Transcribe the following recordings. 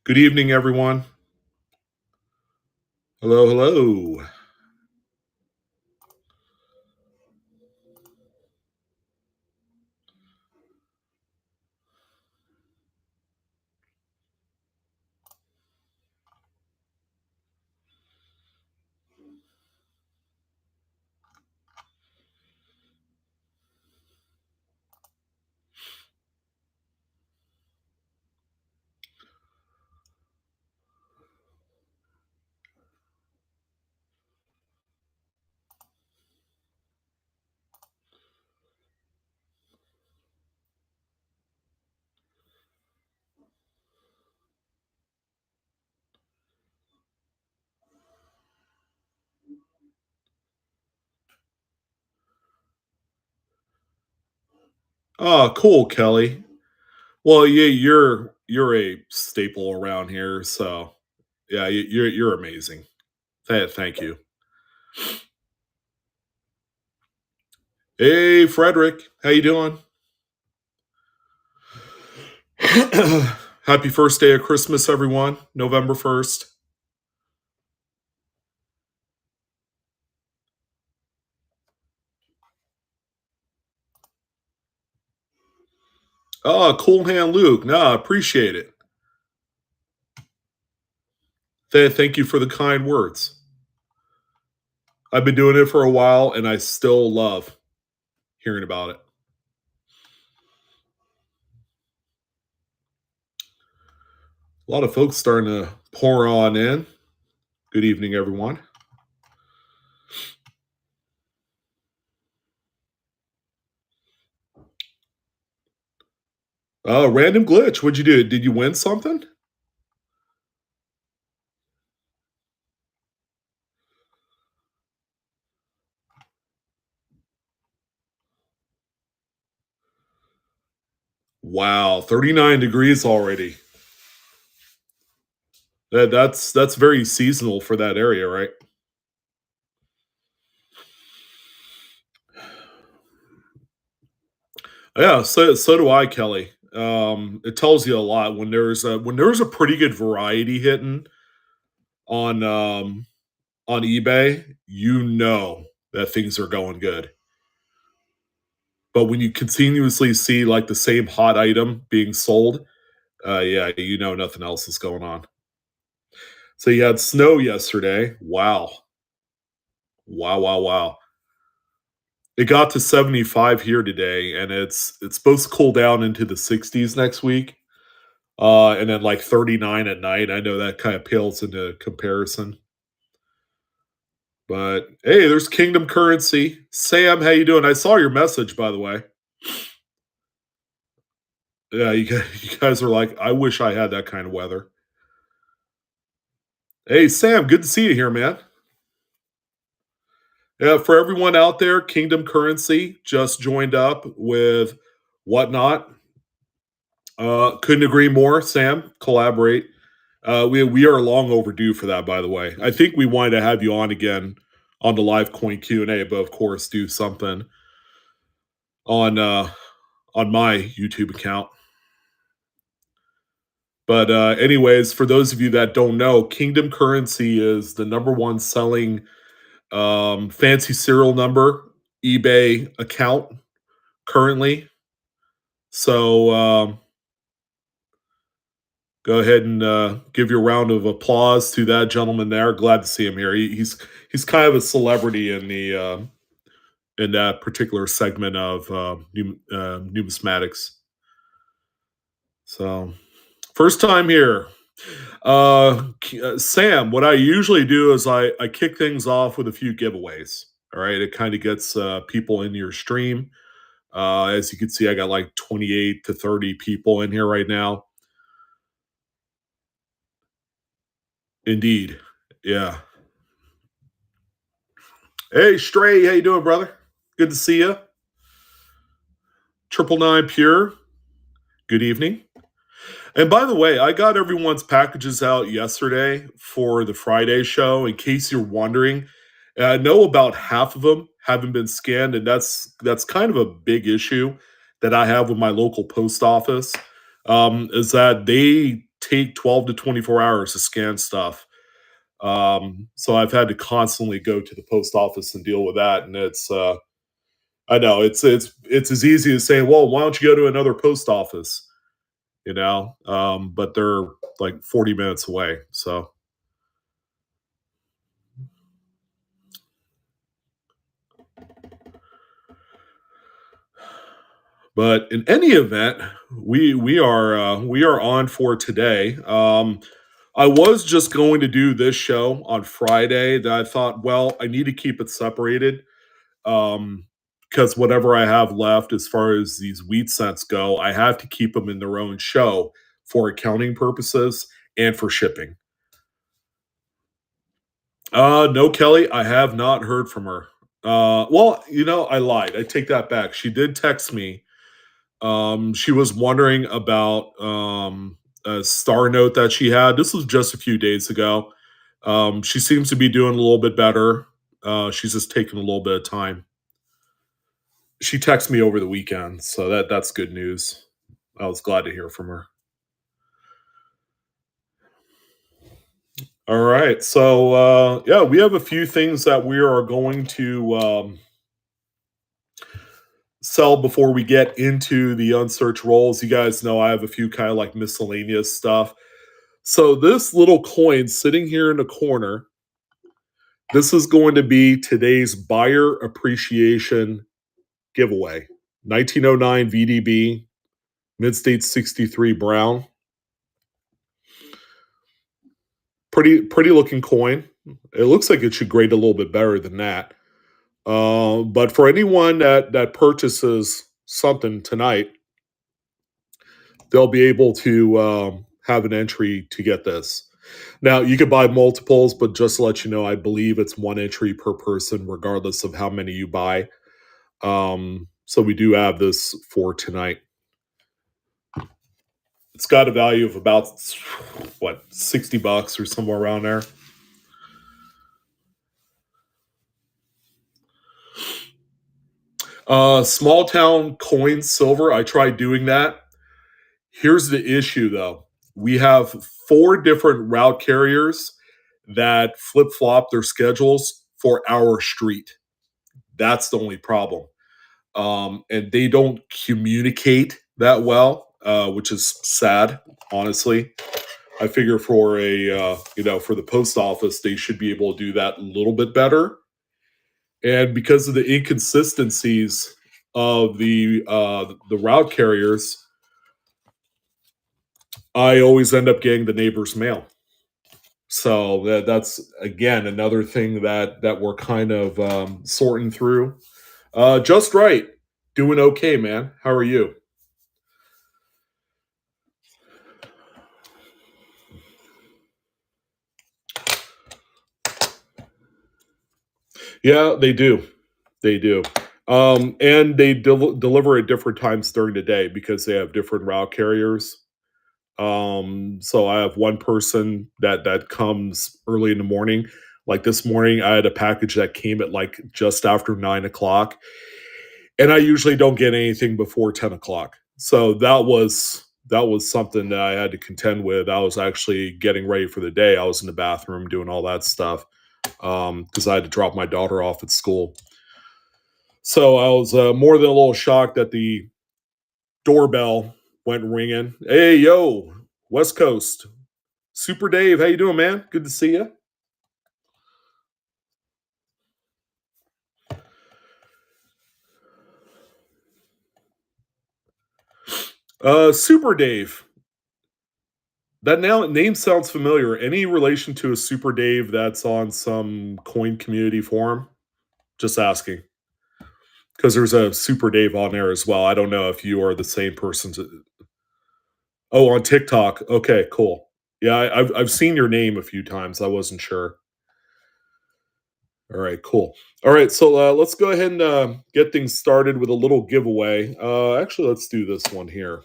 Good evening, everyone. Hello, hello. Oh, cool, Kelly. Well, yeah, you're a staple around here, so yeah, you're amazing. Thank you. Hey, Frederick, how you doing? Happy first day of Christmas, everyone. November 1st. Oh, cool hand Luke. No, appreciate it. Thank you for the kind words. I've been doing it for a while, and I still love hearing about it. A lot of folks starting to pour on in. Good evening, everyone. Random glitch. What'd you do? Did you win something? Wow, 39 degrees already. That's very seasonal for that area, right? Yeah, so do I, Kelly. It tells you a lot when there's a pretty good variety hitting on on eBay, you know that things are going good. But when you continuously see like the same hot item being sold, yeah, you know nothing else is going on. So you had snow yesterday. Wow. Wow, wow, wow. It got to 75 here today, and it's supposed to cool down into the 60s next week. And then like 39 at night. I know that kind of pales into comparison. But hey, there's Kingdom Currency. Sam, how you doing? I saw your message, by the way. Yeah, you guys are like, I wish I had that kind of weather. Hey, Sam, good to see you here, man. Yeah, for everyone out there, Kingdom Currency just joined up with Whatnot. Couldn't agree more, Sam. Collaborate. We are long overdue for that, by the way. I think we wanted to have you on again on the live coin Q and A, but of course, do something on on my YouTube account. But anyways, for those of you that don't know, Kingdom Currency is the number one selling fancy serial number eBay account currently. So go ahead and give your round of applause to that gentleman there. Glad to see him here. He's kind of a celebrity in that particular segment of numismatics. So first time here. Sam, what I usually do is I kick things off with a few giveaways. All right, it kind of gets people in your stream. As you can see, I got like 28 to 30 people in here right now. Indeed. Yeah. Hey, Stray, how you doing, brother? Good to see you. Triple Nine Pure. Good evening. And by the way, I got everyone's packages out yesterday for the Friday show. In case you're wondering, and I know about half of them haven't been scanned, and that's kind of a big issue that I have with my local post office. Is that take 12 to 24 hours to scan stuff. So I've had to constantly go to the post office and deal with that, and I know it's as easy as saying, "Well, why don't you go to another post office?" But they're like 40 minutes away. So, but in any event, we are on for today. I was just going to do this show on Friday. That I thought, well, I need to keep it separated, um, because whatever I have left as far as these wheat cents go, I have to keep them in their own show for accounting purposes and for shipping. No, Kelly, I have not heard from her. Well, I lied. I take that back. She did text me. She was wondering about a star note that she had. This was just a few days ago. She seems to be doing a little bit better. She's just taking a little bit of time. She texted me over the weekend, so that's good news. I was glad to hear from her. All right, so yeah, we have a few things that we are going to sell before we get into the unsearched roles. You guys know I have a few kind of like miscellaneous stuff. So this little coin sitting here in the corner, this is going to be today's buyer appreciation giveaway. 1909 VDB, Mid-State 63 Brown. Pretty looking coin. It looks like it should grade a little bit better than that. But for anyone that purchases something tonight, they'll be able to have an entry to get this. Now you could buy multiples, but just to let you know, I believe it's one entry per person, regardless of how many you buy. So we do have this for tonight. It's got a value of about what, $60 or somewhere around there. Small town coins silver. I tried doing that. Here's the issue though. We have 4 different route carriers that flip flop their schedules for our street. That's the only problem. And they don't communicate that well, which is sad, honestly. I figure for for the post office, they should be able to do that a little bit better. And because of the inconsistencies of the route carriers, I always end up getting the neighbor's mail. So that's again another thing that we're kind of sorting through. Just right, doing okay, man. How are you? Yeah, they do. They do. And they deliver at different times during the day because they have different route carriers. So I have one person that comes early in the morning. Like this morning, I had a package that came at like just after 9 o'clock, and I usually don't get anything before 10 o'clock. So that was something that I had to contend with. I was actually getting ready for the day. I was in the bathroom doing all that stuff because I had to drop my daughter off at school. So I was more than a little shocked that the doorbell went ringing. Hey, yo, West Coast. Super Dave, how you doing, man? Good to see you. Super Dave. That now name sounds familiar. Any relation to a Super Dave that's on some coin community forum? Just asking. Because there's a Super Dave on there as well. I don't know if you are the same person. Oh, on TikTok. Okay, cool. Yeah, I've seen your name a few times. I wasn't sure. All right, cool. All right, so let's go ahead and get things started with a little giveaway. Actually, let's do this one here.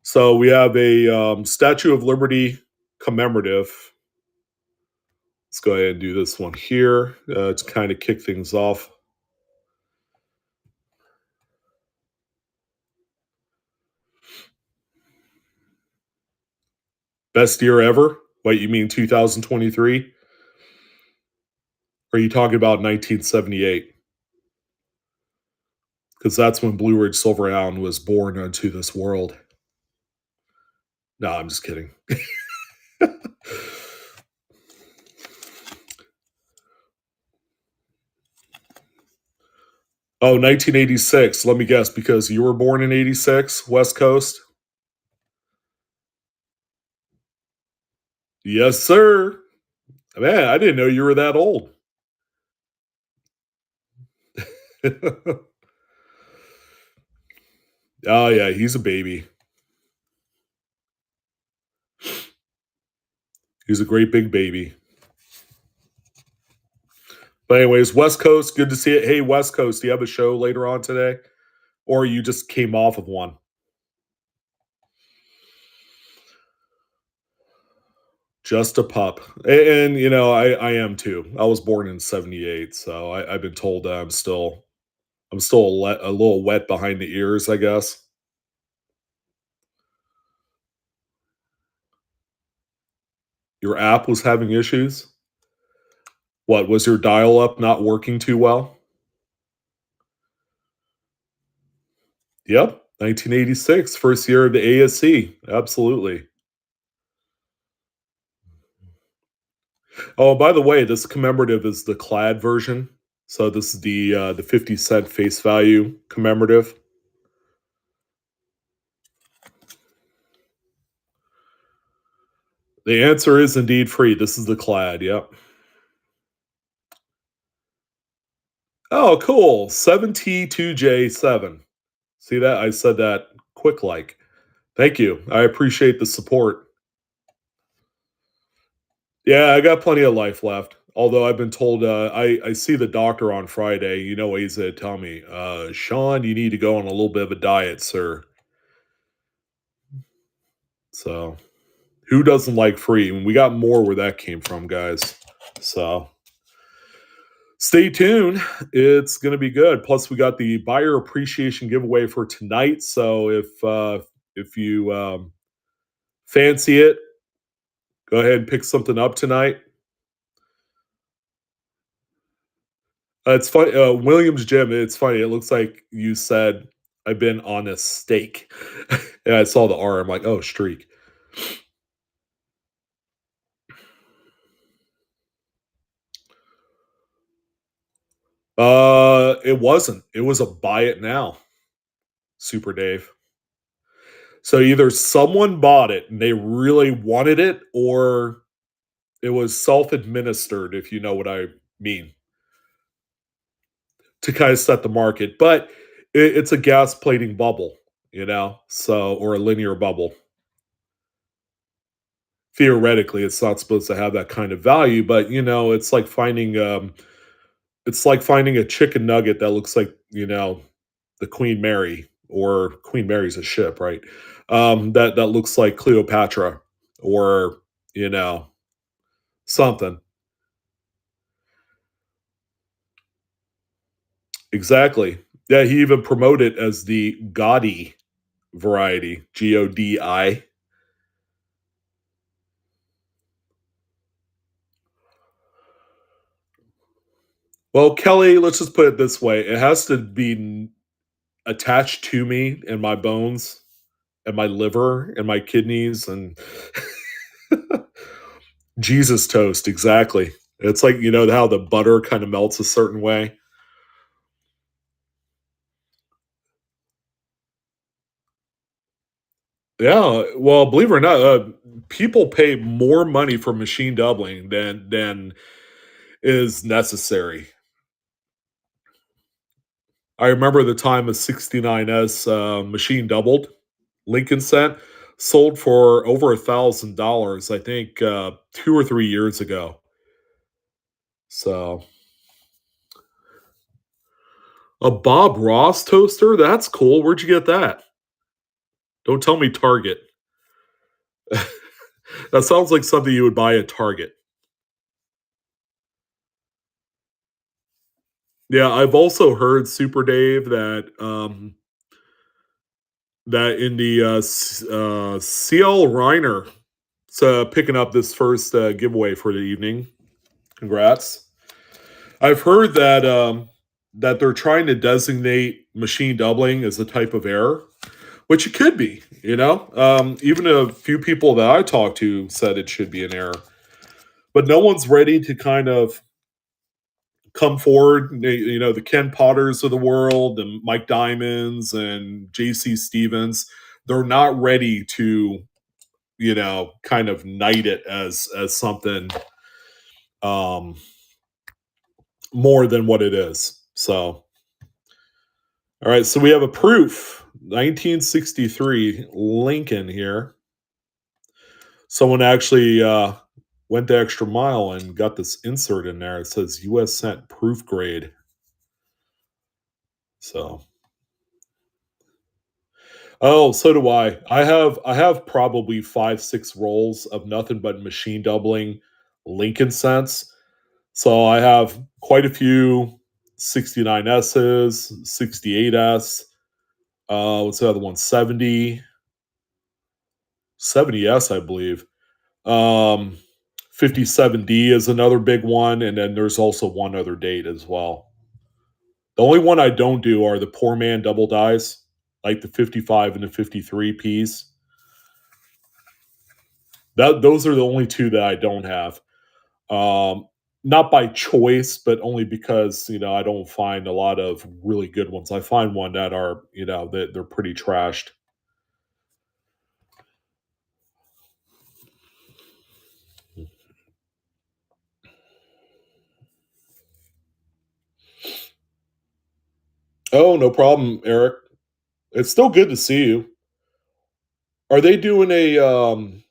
So we have a Statue of Liberty commemorative. Let's go ahead and do this one here to kind of kick things off. Best year ever? Wait, you mean 2023? Or are you talking about 1978? Because that's when Blue Ridge Silverhound was born unto this world. No, I'm just kidding. Oh, 1986. Let me guess, because you were born in 86, West Coast? Yes, sir. Man, I didn't know you were that old. Oh, yeah, he's a baby. He's a great big baby. But, anyways, West Coast, good to see it. Hey, West Coast, do you have a show later on today? Or you just came off of one? Just a pup. And, I am too. I was born in 78, so I've been told that I'm still a little wet behind the ears, I guess. Your app was having issues? What, was your dial up not working too well? Yep, 1986, first year of the ASC. Absolutely. Oh, by the way, this commemorative is the clad version. So this is the 50 cent face value commemorative. The answer is indeed free. This is the clad. Yep. Oh, cool. 7T2J7. See that? I said that quick like. Thank you. I appreciate the support. Yeah, I got plenty of life left. Although I've been told I see the doctor on Friday. You know what he's going to tell me? Sean, you need to go on a little bit of a diet, sir. So who doesn't like free? And we got more where that came from, guys. So stay tuned. It's going to be good. Plus, we got the buyer appreciation giveaway for tonight. So if you fancy it, go ahead and pick something up tonight. It's funny, Williams Gym. It's funny. It looks like you said I've been on a steak, and I saw the R. I'm like, oh, streak. It wasn't. It was a buy it now, Super Dave. So either someone bought it and they really wanted it, or it was self administered, if you know what I mean, to kind of set the market. But it's a gas plating bubble, or a linear bubble. Theoretically, it's not supposed to have that kind of value, but it's like finding a chicken nugget that looks like the Queen Mary, or Queen Mary's a ship, right? That looks like Cleopatra, or you know something. Exactly. Yeah, he even promoted it as the gaudy variety, Godi. Well, Kelly, let's just put it this way: it has to be attached to me and my bones and my liver and my kidneys and Jesus toast. Exactly. It's like how the butter kind of melts a certain way. Yeah, well, believe it or not, people pay more money for machine doubling than is necessary. I remember the time a 69S machine doubled Lincoln set sold for over $1,000. I think 2 or 3 years ago. So a Bob Ross toaster, that's cool. Where'd you get that? Don't tell me Target. That sounds like something you would buy at Target. Yeah, I've also heard Super Dave that in the CL Reiner So picking up this first giveaway for the evening. Congrats. I've heard that that they're trying to designate machine doubling as a type of error, which it could be. Even a few people that I talked to said it should be an error, but no one's ready to kind of come forward. The Ken Potters of the world and Mike Diamonds and JC Stevens. They're not ready to kind of knight it as something um more than what it is. So, all right, so we have a proof 1963 Lincoln here. Someone actually went the extra mile and got this insert in there. It says US Cent proof grade. So, oh, so do I. I have probably 5 6 rolls of nothing but machine doubling Lincoln cents. So I have quite a few 69S's, 68S. What's the other one? 70S, I believe. Um, 57D is another big one, and then there's also one other date as well. The only one I don't do are the poor man double dies, like the 55 and the 53 Ps. Those are the only two that I don't have. Um, Not by choice, but only because I don't find a lot of really good ones. I find one that are that they're pretty trashed. Oh, no problem, Eric. It's still good to see you. Are they doing a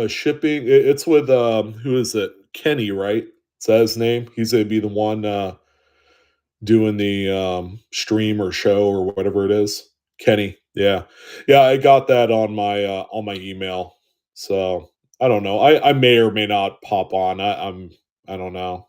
shipping? It's with who is it? Kenny, right? Is that his name? He's gonna be the one doing the stream or show or whatever it is. Kenny, yeah, yeah. I got that on my email. So I don't know. I may or may not pop on. I don't know.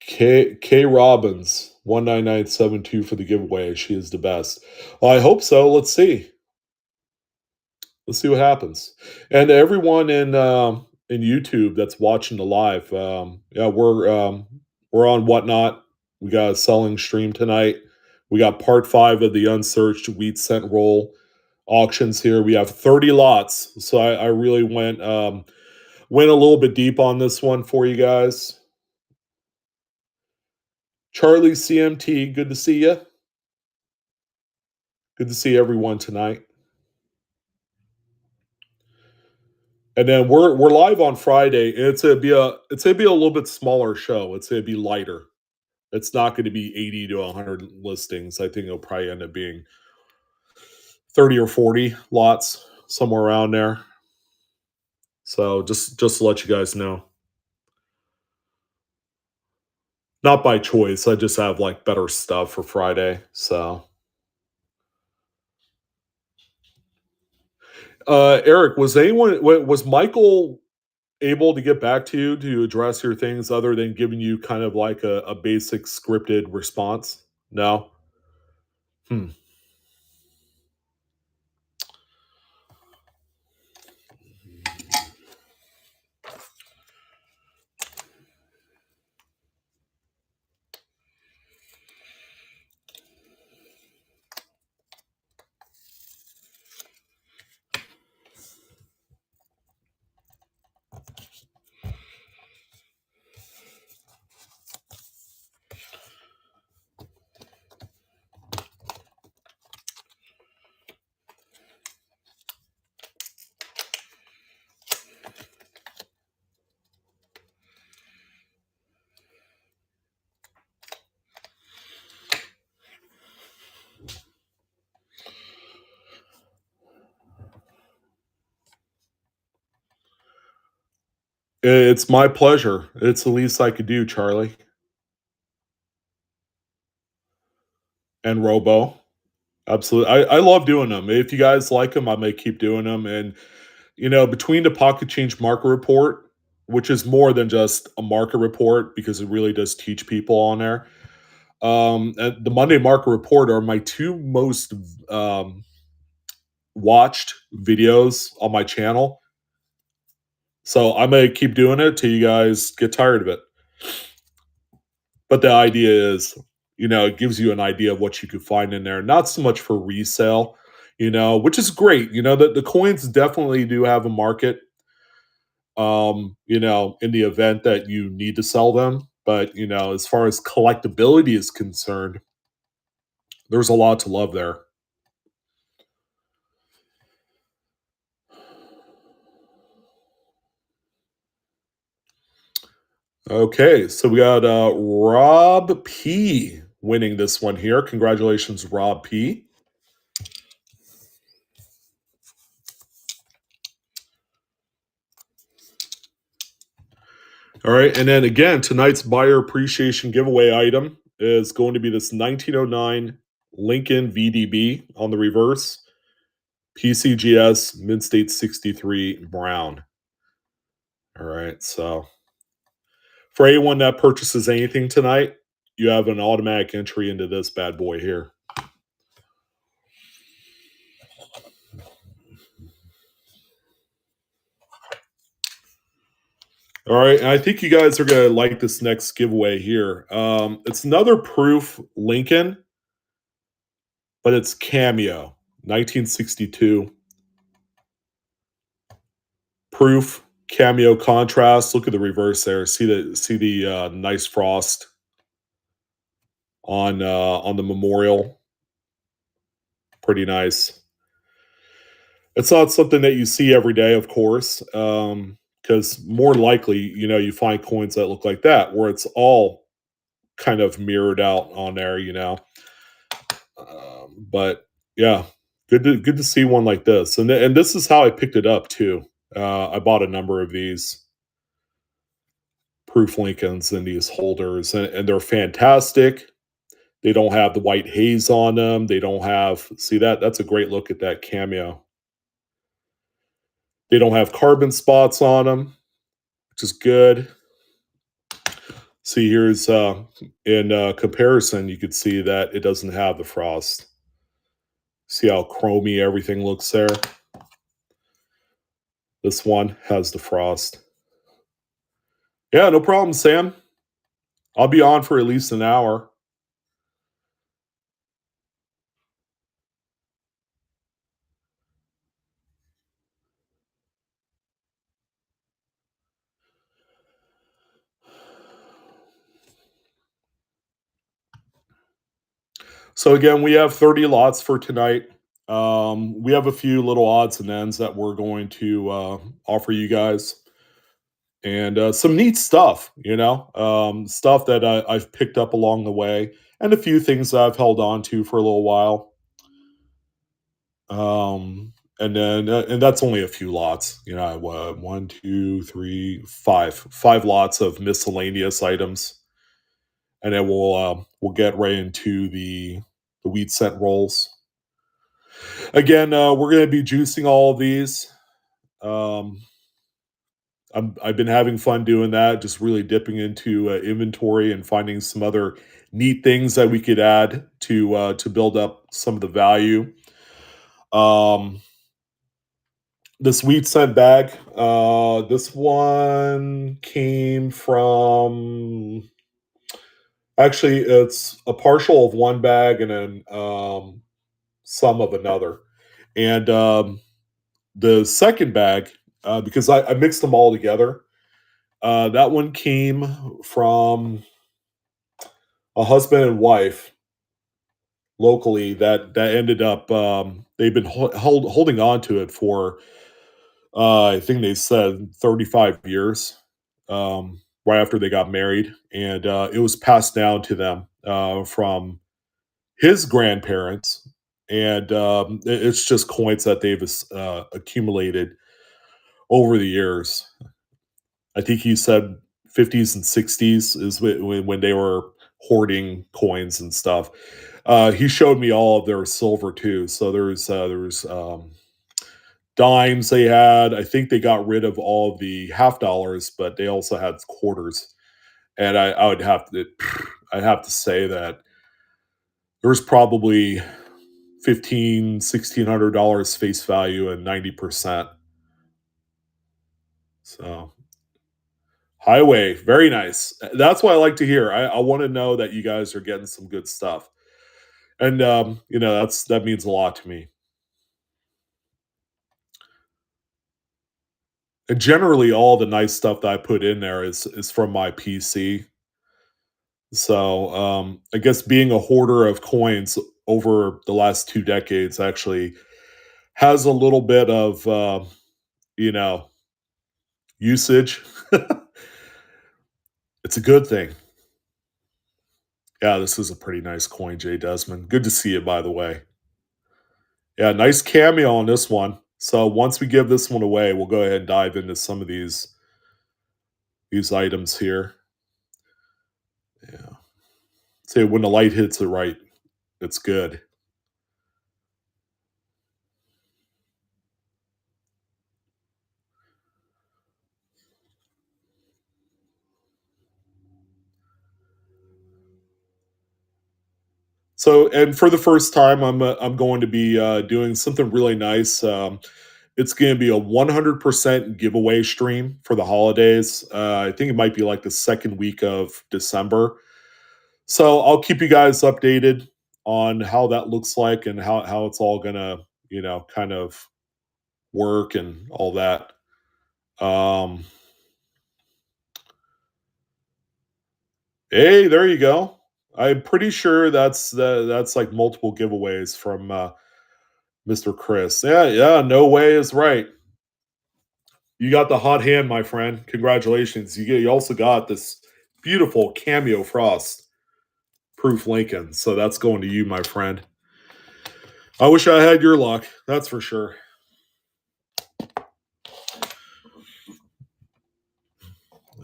K Robbins 19972 for the giveaway. She is the best. Well, I hope so. Let's see what happens. And everyone in YouTube that's watching the live, yeah, we're on Whatnot. We got a selling stream tonight. We got part 5 of the Unsearched wheat cent roll auctions here. We have 30 lots, so I really went a little bit deep on this one for you guys. Charlie CMT, good to see you. Good to see everyone tonight. And then we're live on Friday. It's gonna be a little bit smaller show. It's gonna be lighter. It's not going to be 80 to 100 listings. I think it'll probably end up being 30 or 40 lots, somewhere around there. So just to let you guys know. Not by choice. I just have like better stuff for Friday. So Eric, was Michael able to get back to you to address your things other than giving you kind of like a basic scripted response? No? Hmm. It's my pleasure. It's the least I could do, Charlie and Robo. Absolutely. I love doing them. If you guys like them, I may keep doing them. And, between the Pocket Change Market Report, which is more than just a market report because it really does teach people on there, And the Monday Market Report are my two most um, watched videos on my channel. So I'm gonna keep doing it till you guys get tired of it. But the idea is, it gives you an idea of what you could find in there. Not so much for resale, which is great. The coins definitely do have a market, in the event that you need to sell them. But, as far as collectability is concerned, there's a lot to love there. Okay, so we got Rob P winning this one here. Congratulations, Rob P. All right, and then again, tonight's buyer appreciation giveaway item is going to be this 1909 Lincoln VDB on the reverse, PCGS Mid State 63 Brown. All right, so for anyone that purchases anything tonight, you have an automatic entry into this bad boy here. All right, and I think you guys are going to like this next giveaway here. It's another proof Lincoln, but it's Cameo 1962 proof Cameo contrast. Look at the reverse there. See the nice frost on the memorial. Pretty nice. It's not something that you see every day, of course, because more likely, you find coins that look like that, where it's all kind of mirrored out on there, but yeah, good to see one like this, and this is how I picked it up too. I bought a number of these proof Lincolns in these holders, and they're fantastic. They don't have the white haze on them. They don't have see that's a great look at that Cameo. They don't have carbon spots on them, which is good. See, here's in comparison, you could see that it doesn't have the frost. See how chromy everything looks there? This one has the frost. Yeah, no problem, Sam. I'll be on for at least an hour. So again, we have 30 lots for tonight. We have a few little odds and ends that we're going to offer you guys, and some neat stuff. Stuff that I've picked up along the way, and a few things that I've held on to for a little while. And that's only a few lots. One, two, three, five lots of miscellaneous items, and then we'll get right into the wheat scent rolls. Again, we're going to be juicing all of these. Um, I've been having fun doing that, just really dipping into inventory and finding some other neat things that we could add to build up some of the value. Um, this wheat scent bag, this one came from. Actually, it's a partial of one bag and then some of another. And the second bag, because I mixed them all together, that one came from a husband and wife locally that ended up they've been holding on to it for I think they said 35 years, right after they got married, and it was passed down to them from his grandparents, and it's just coins that they've accumulated over the years. I think he said 50s and 60s is when they were hoarding coins and stuff. He showed me all of their silver too. So there's dimes they had. I think they got rid of all of the half dollars, but they also had quarters. And I would have to I'd have to say that. There's probably 15, $1,600 face value and 90%. So highway, very nice. That's what I like to hear. I want to know that you guys are getting some good stuff. And that means a lot to me. And generally all the nice stuff that I put in there is from my PC. So I guess being a hoarder of coins over the last 2 decades actually has a little bit of you know usage. It's a good thing. Yeah, this is a pretty nice coin, Jay Desmond. Good to see you, by the way. Yeah, nice cameo on this one. So once we give this one away, we'll go ahead and dive into some of these items here. Yeah. Say when the light hits it right, it's good. So, and for the first time, I'm going to be doing something really nice. It's going to be a 100% giveaway stream for the holidays. I think it might be like the second week of December. So I'll keep you guys updated on how that looks like and how it's all gonna, kind of work and all that. Um, hey, there you go. I'm pretty sure that's like multiple giveaways from Mr. Chris. Yeah, yeah, no way is right. You got the hot hand, my friend. Congratulations. You also got this beautiful cameo frost proof Lincoln. So that's going to you, my friend. I wish I had your luck. That's for sure.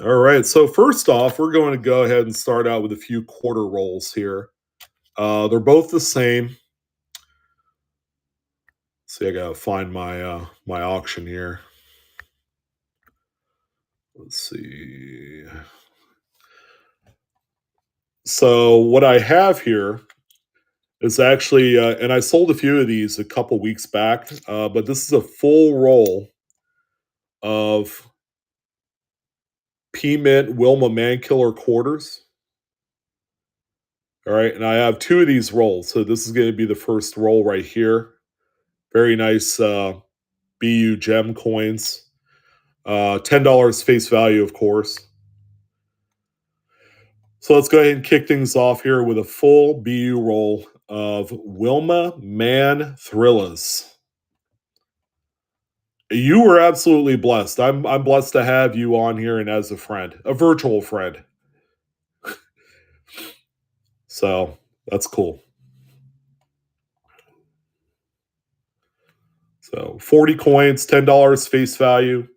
All right. So first off, we're going to go ahead and start out with a few quarter rolls here. They're both the same. See, I gotta find my auction here. Let's see. So what I have here is actually, and I sold a few of these a couple weeks back, but this is a full roll of P Mint Wilma Mankiller quarters. All right, and I have two of these rolls. So this is going to be the first roll right here. Very nice BU gem coins. $10 face value, of course. So let's go ahead and kick things off here with a full BU roll of Wilma Man Thrillers. You were absolutely blessed. I'm blessed to have you on here and as a friend, a virtual friend. So that's cool. So 40 coins, $10 face value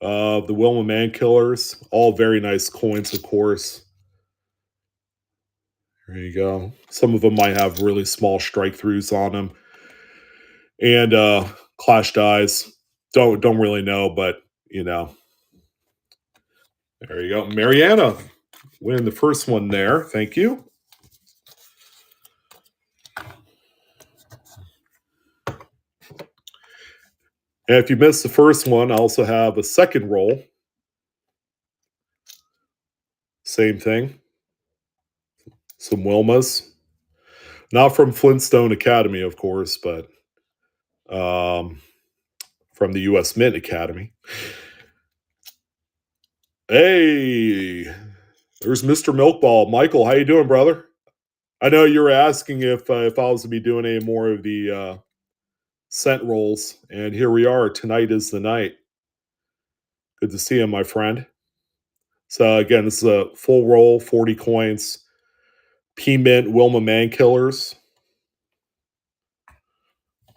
of the Wilma Man Killers. All very nice coins, of course. There you go. Some of them might have really small strike throughs on them. And clash dies. Don't really know, but there you go. Mariana winning the first one there. Thank you. And if you missed the first one, I also have a second roll. Same thing. Some Wilmas. Not from Flintstone Academy, of course, but from the U.S. Mint Academy. Hey, there's Mr. Milkball. Michael, how you doing, brother? I know you were asking if I was to be doing any more of the scent rolls, and here we are. Tonight is the night. Good to see you, my friend. So again, this is a full roll, 40 coins. P Mint Wilma Man Killers.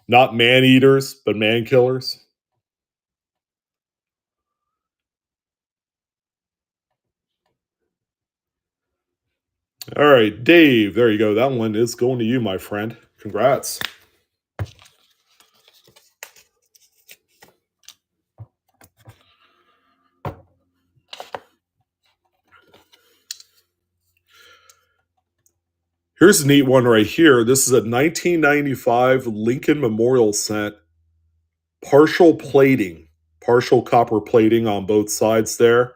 Not man eaters, but man killers. All right, Dave. There you go. That one is going to you, my friend. Congrats. Here's a neat one right here. This is a 1995 Lincoln Memorial cent, partial plating, partial copper plating on both sides there.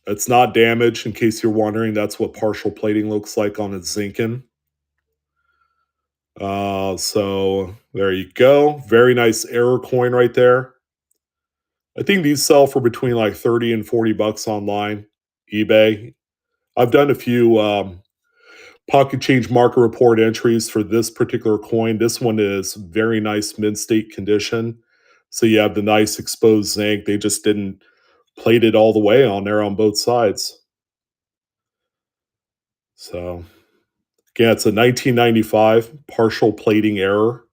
It's not damaged, in case you're wondering. That's what partial plating looks like on a Zinkin. So there you go. Very nice error coin right there. I think these sell for between like 30 and 40 bucks online, eBay. I've done a few pocket change market report entries for this particular coin. This one is very nice mint state condition. So you have the nice exposed zinc. They just didn't plate it all the way on there on both sides. So again, it's a 1995 partial plating error.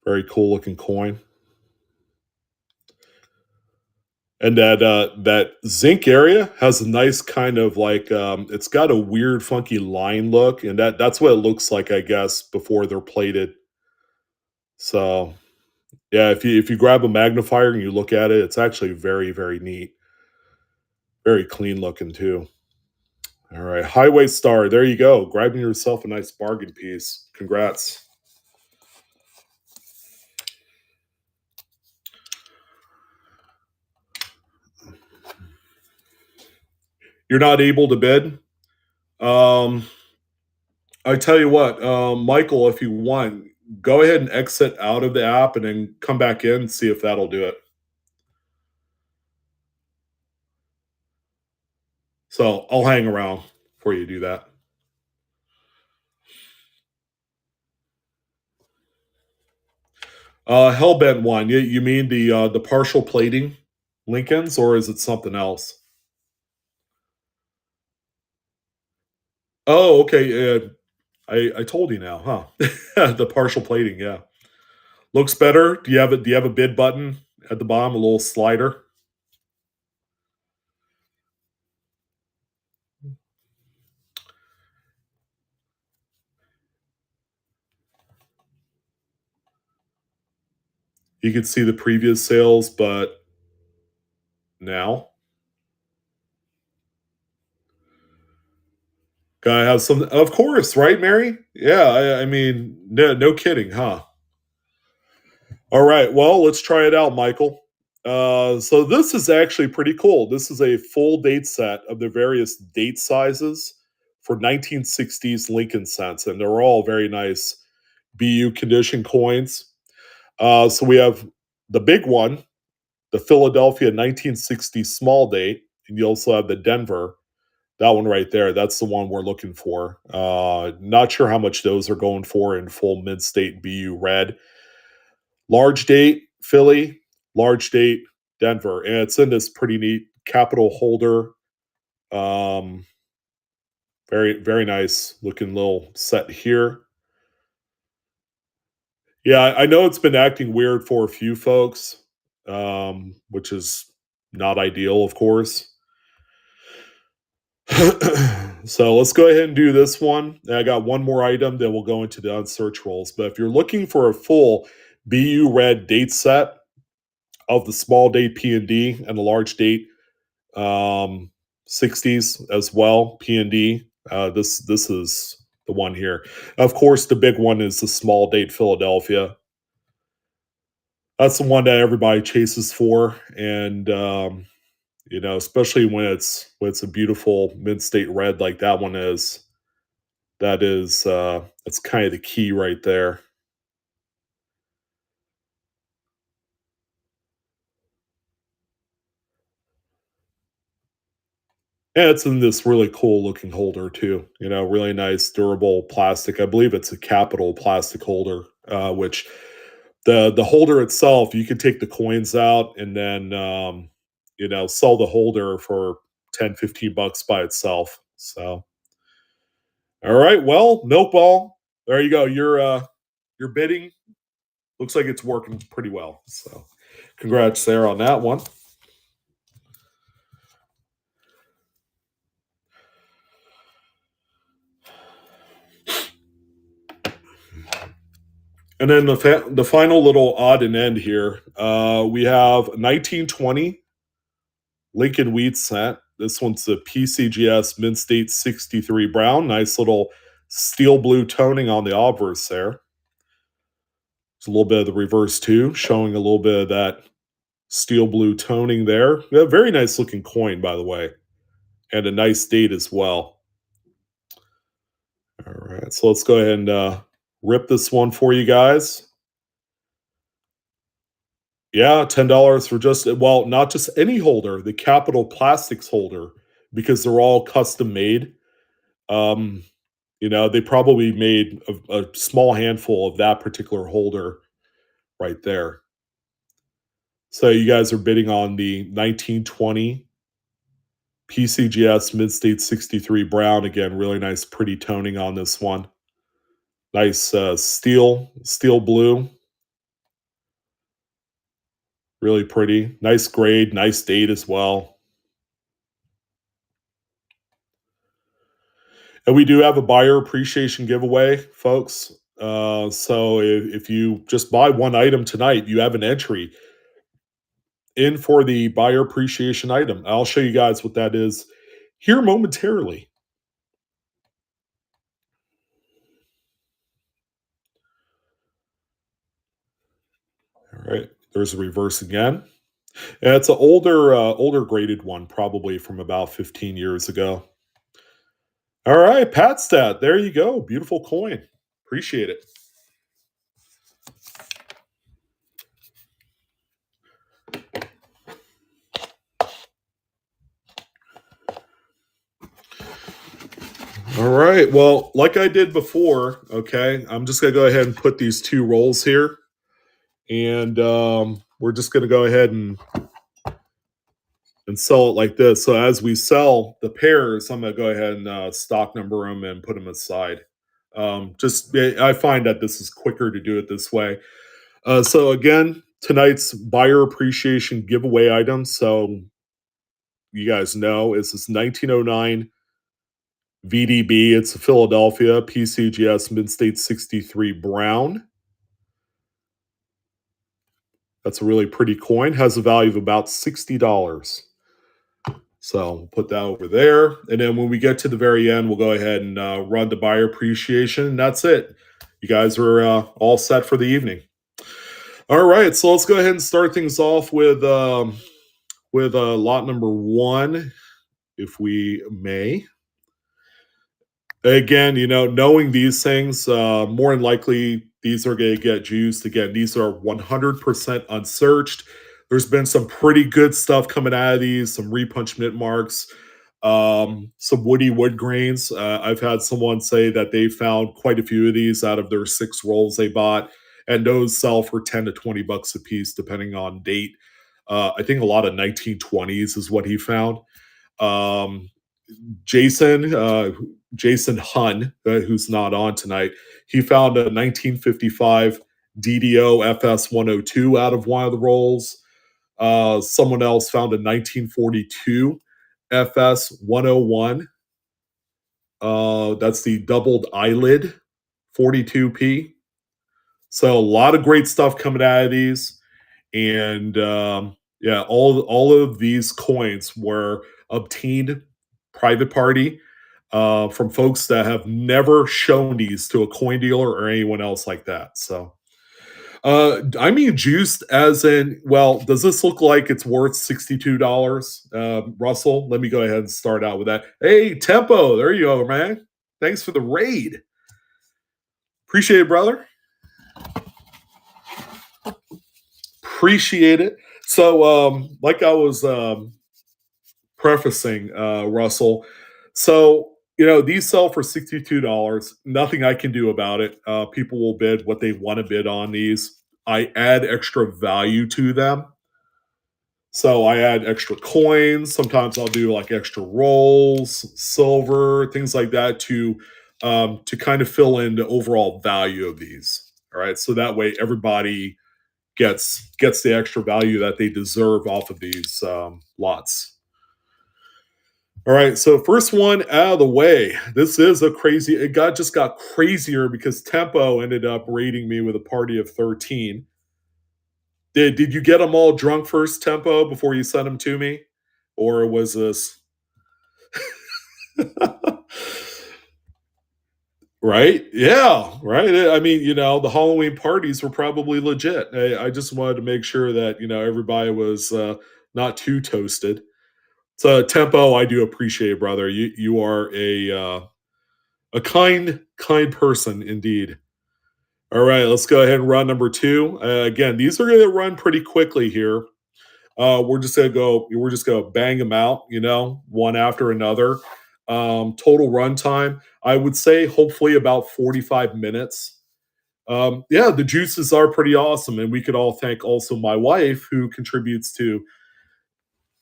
Very cool looking coin. And that zinc area has a nice kind of like it's got a weird funky line look, and that's what it looks like, I guess, before they're plated. So yeah, if you grab a magnifier and you look at it, it's actually very, very neat. Very clean looking too. All right, Highway Star. There you go. Grabbing yourself a nice bargain piece. Congrats. You're not able to bid. Um, I tell you what, Michael, if you want, go ahead and exit out of the app and then come back in and see if that'll do it. So I'll hang around before you do that. Hellbent one. You mean the partial plating Lincolns, or is it something else? Oh, okay. I told you now, huh? The partial plating, yeah, looks better. Do you have a bid button at the bottom, a little slider? You can see the previous sales, but now gotta have some. Of course, right, Mary? Yeah, I mean, no kidding, huh? All right, well, let's try it out, Michael. So this is actually pretty cool. This is a full date set of the various date sizes for 1960s Lincoln cents, and they're all very nice BU condition coins. So we have the big one, the Philadelphia 1960 small date, and you also have the Denver. That one right there, that's the one we're looking for. Not sure how much those are going for in full mid state BU red. Large date, Philly, large date, Denver. And it's in this pretty neat capital holder. Um, very, very nice looking little set here. Yeah, I know it's been acting weird for a few folks, which is not ideal, of course. So let's go ahead and do this one. I got one more item, then we'll go into the unsearched rolls. But if you're looking for a full BU red date set of the small date P and D and the large date 60s as well, P and D, this is the one here. Of course, the big one is the small date Philadelphia. That's the one that everybody chases for, and especially when it's a beautiful mid state red like that one is. That's kind of the key right there. And it's in this really cool looking holder too. Really nice durable plastic. I believe it's a Capital plastic holder, which the holder itself, you could take the coins out and then sell the holder for 10-15 bucks by itself. So all right, well, milk ball. There you go. Your bidding looks like it's working pretty well. So congrats there on that one. And then the final little odd and end here, we have 1920 Lincoln Wheat cent. This one's the PCGS Mint State 63 Brown. Nice little steel blue toning on the obverse there. There's a little bit of the reverse too, showing a little bit of that steel blue toning there. Yeah, very nice looking coin, by the way, and a nice date as well. All right, so let's go ahead and rip this one for you guys. Yeah, $10 for just, well, not just any holder, the Capital Plastics holder, because they're all custom made. Um, they probably made a small handful of that particular holder right there. So you guys are bidding on the 1920 PCGS Mid State 63 Brown. Again, really nice, pretty toning on this one. Nice steel blue. Really pretty. Nice grade, nice date as well. And we do have a buyer appreciation giveaway, folks. So if you just buy one item tonight, you have an entry in for the buyer appreciation item. I'll show you guys what that is here momentarily. All right, there's a reverse again. And it's an older graded one, probably from about 15 years ago. All right, Patstat, there you go. Beautiful coin. Appreciate it. All right. Well, like I did before, okay, I'm just going to go ahead and put these two rolls here. And we're just going to go ahead and sell it like this. So as we sell the pairs, I'm going to go ahead and stock number them and put them aside. I find that this is quicker to do it this way. So again, tonight's buyer appreciation giveaway item. So you guys know is this 1909 VDB. It's a Philadelphia PCGS Mid State 63 Brown. That's a really pretty coin. Has a value of about $60. So we'll put that over there. And then when we get to the very end, we'll go ahead and run the buyer appreciation. And that's it. You guys are all set for the evening. All right. So let's go ahead and start things off with lot number one, if we may. Again, knowing these things, more than likely these are going to get juiced. Again, these are 100% unsearched. There's been some pretty good stuff coming out of these, some repunch mint marks, some woody wood grains. I've had someone say that they found quite a few of these out of their 6 rolls they bought, and those sell for 10 to 20 bucks a piece, depending on date. I think a lot of 1920s is what he found. Um, Jason Hun, who's not on tonight, he found a 1955 DDO FS 102 out of one of the rolls. Someone else found a 1942 FS 101. That's the doubled eyelid 42p. So a lot of great stuff coming out of these, and yeah, all of these coins were obtained private party from folks that have never shown these to a coin dealer or anyone else like that. So, I mean, juiced as in, well, does this look like it's worth $62? Russell, let me go ahead and start out with that. Hey, Tempo, there you go, man. Thanks for the raid. Appreciate it, brother. Appreciate it. So, like I was prefacing, Russell, so these sell for $62. Nothing I can do about it. People will bid what they want to bid on these. I add extra value to them. So I add extra coins. Sometimes I'll do like extra rolls, silver, things like that to kind of fill in the overall value of these. All right. So that way everybody gets the extra value that they deserve off of these lots. All right, so first one out of the way. This is a crazy. Just got crazier because Tempo ended up raiding me with a party of 13. Did you get them all drunk first, Tempo, before you sent them to me, or was this? Right? Yeah, right. I mean, the Halloween parties were probably legit. I just wanted to make sure that everybody was not too toasted. So Tempo, I do appreciate, brother. You are a kind person indeed. All right, let's go ahead and run number two. Again, these are going to run pretty quickly here. We're just gonna bang them out, one after another. Total runtime, I would say, hopefully about 45 minutes. Yeah, the juices are pretty awesome, and we could all thank also my wife who contributes to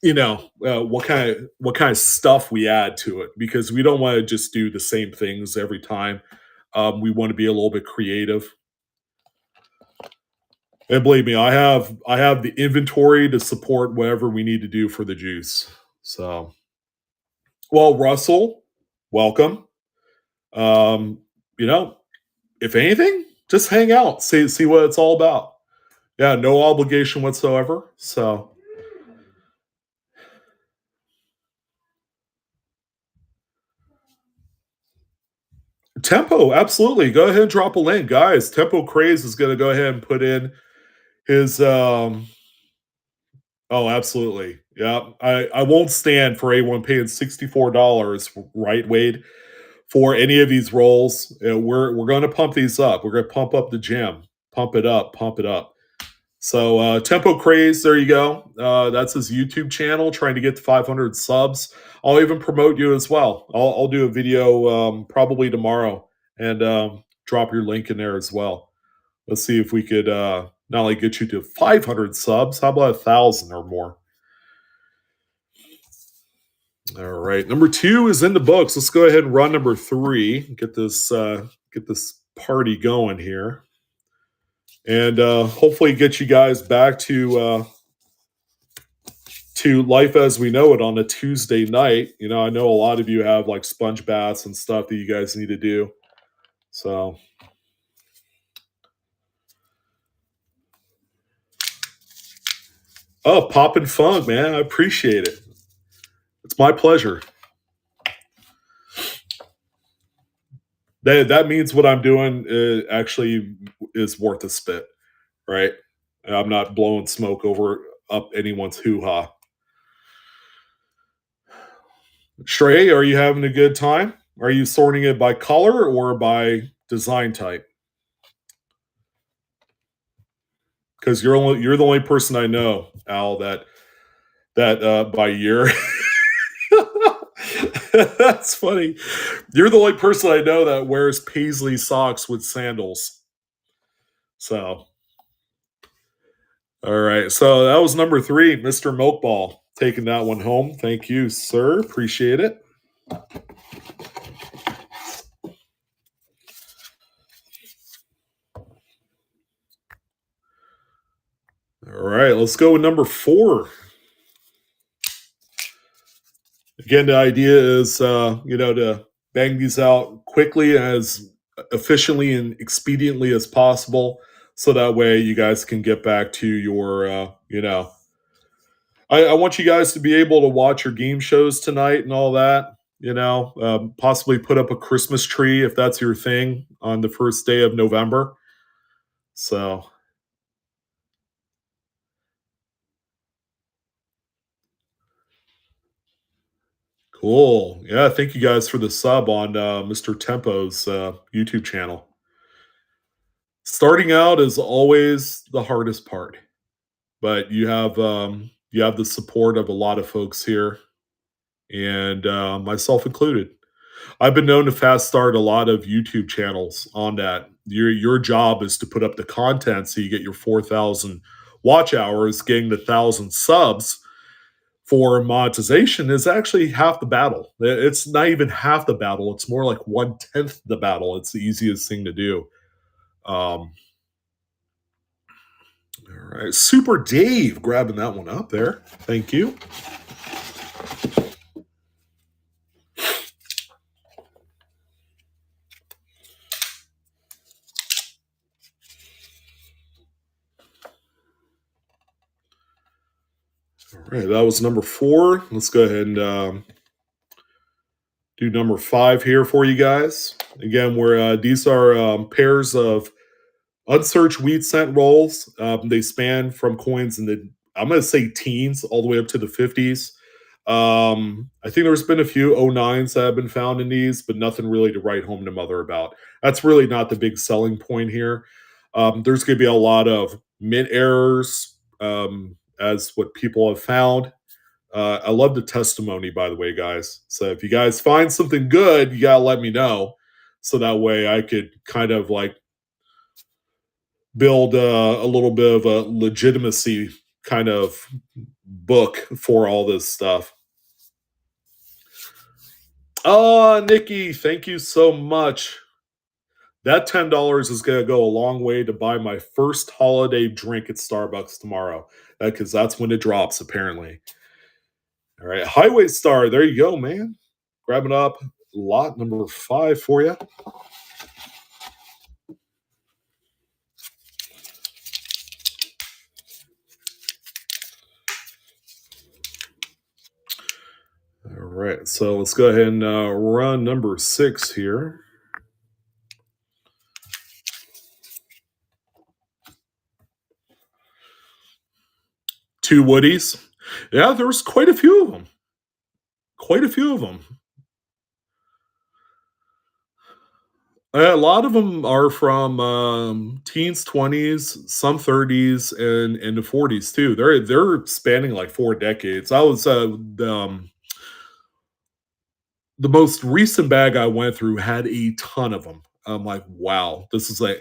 what kind of stuff we add to it because we don't want to just do the same things every time. We want to be a little bit creative. And believe me, I have the inventory to support whatever we need to do for the juice. So, well, Russell, welcome. Um, you know, if anything, just hang out, see what it's all about. Yeah, no obligation whatsoever. So, Tempo, absolutely. Go ahead and drop a link, guys. Tempo Craze is going to go ahead and put in his. Oh, absolutely. Yeah, I won't stand for anyone paying $64, right, Wade, for any of these roles. We're going to pump these up. We're going to pump up the gym, pump it up, pump it up. So Tempo Craze, there you go. That's his YouTube channel, trying to get to 500 subs. I'll even promote you as well. I'll do a video probably tomorrow and drop your link in there as well. Let's see if we could not only get you to 500 subs, how about 1,000 or more? All right, number two is in the books. Let's go ahead and run number three. Get this party going here, and hopefully get you guys back to life as we know it on a Tuesday night. I know a lot of you have like sponge baths and stuff that you guys need to do. So, oh, pop and funk, man, I appreciate it. It's my pleasure. That means what I'm doing actually is worth a spit, right? I'm not blowing smoke over up anyone's hoo ha. Stray, are you having a good time? Are you sorting it by color or by design type? Because you're the only person I know, Al, that by year. That's funny. You're the only person I know that wears paisley socks with sandals. So, all right. So that was number three, Mr. Milkball, taking that one home. Thank you, sir. Appreciate it. All right, let's go with number four. Again, the idea is, to bang these out quickly, as efficiently and expediently as possible, so that way you guys can get back to your, I want you guys to be able to watch your game shows tonight and all that. Possibly put up a Christmas tree if that's your thing on the first day of November. So, cool. Yeah, thank you guys for the sub on Mr. Tempo's YouTube channel. Starting out is always the hardest part, but you have the support of a lot of folks here, and myself included. I've been known to fast start a lot of YouTube channels on that. Your job is to put up the content so you get your 4,000 watch hours. Getting the 1,000 subs for monetization is actually half the battle. It's not even half the battle. It's more like 1/10 the battle. It's the easiest thing to do. Um, all right, Super Dave grabbing that one up there. Thank you. All right, that was number four. Let's go ahead and Do number 5 here for you guys. Again, where these are pairs of unsearched weed scent rolls. They span from coins in the, I'm going to say teens all the way up to the 50s. I think there's been a few '09s that have been found in these, but nothing really to write home to mother about. That's really not the big selling point here. There's going to be a lot of mint errors, as what people have found. I love the testimony, by the way, guys. So if you guys find something good, you gotta let me know, so that way I could kind of like build a little bit of a legitimacy kind of book for all this stuff. Oh, Nikki, thank you so much. That $10 is gonna go a long way to buy my first holiday drink at Starbucks tomorrow, because that's when it drops, apparently. All right, Highway Star, there you go, man. Grabbing up lot number 5 for you. All right, so let's go ahead and run number 6 here. Two Woodies. Yeah, there's quite a few of them. Quite a few of them. A lot of them are from teens, 20s, some 30s, and the 40s too. They're spanning like 4 decades. I was the most recent bag I went through had a ton of them. I'm like, wow, this is like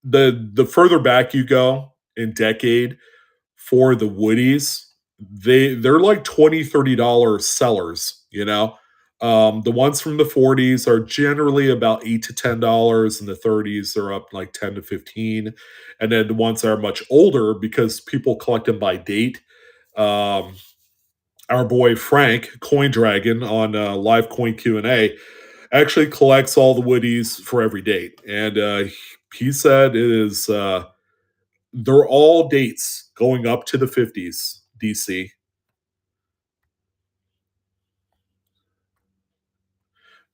the further back you go in decade for the Woodies, they're like $20-$30 sellers, you know. The ones from the 40s are generally about $8 to $10, and the 30s are up like 10 to 15. And then the ones that are much older, because people collect them by date. Um, our boy Frank Coin Dragon on Live Coin Q&A actually collects all the Woodies for every date, and he said it is they're all dates going up to the 50s. DC.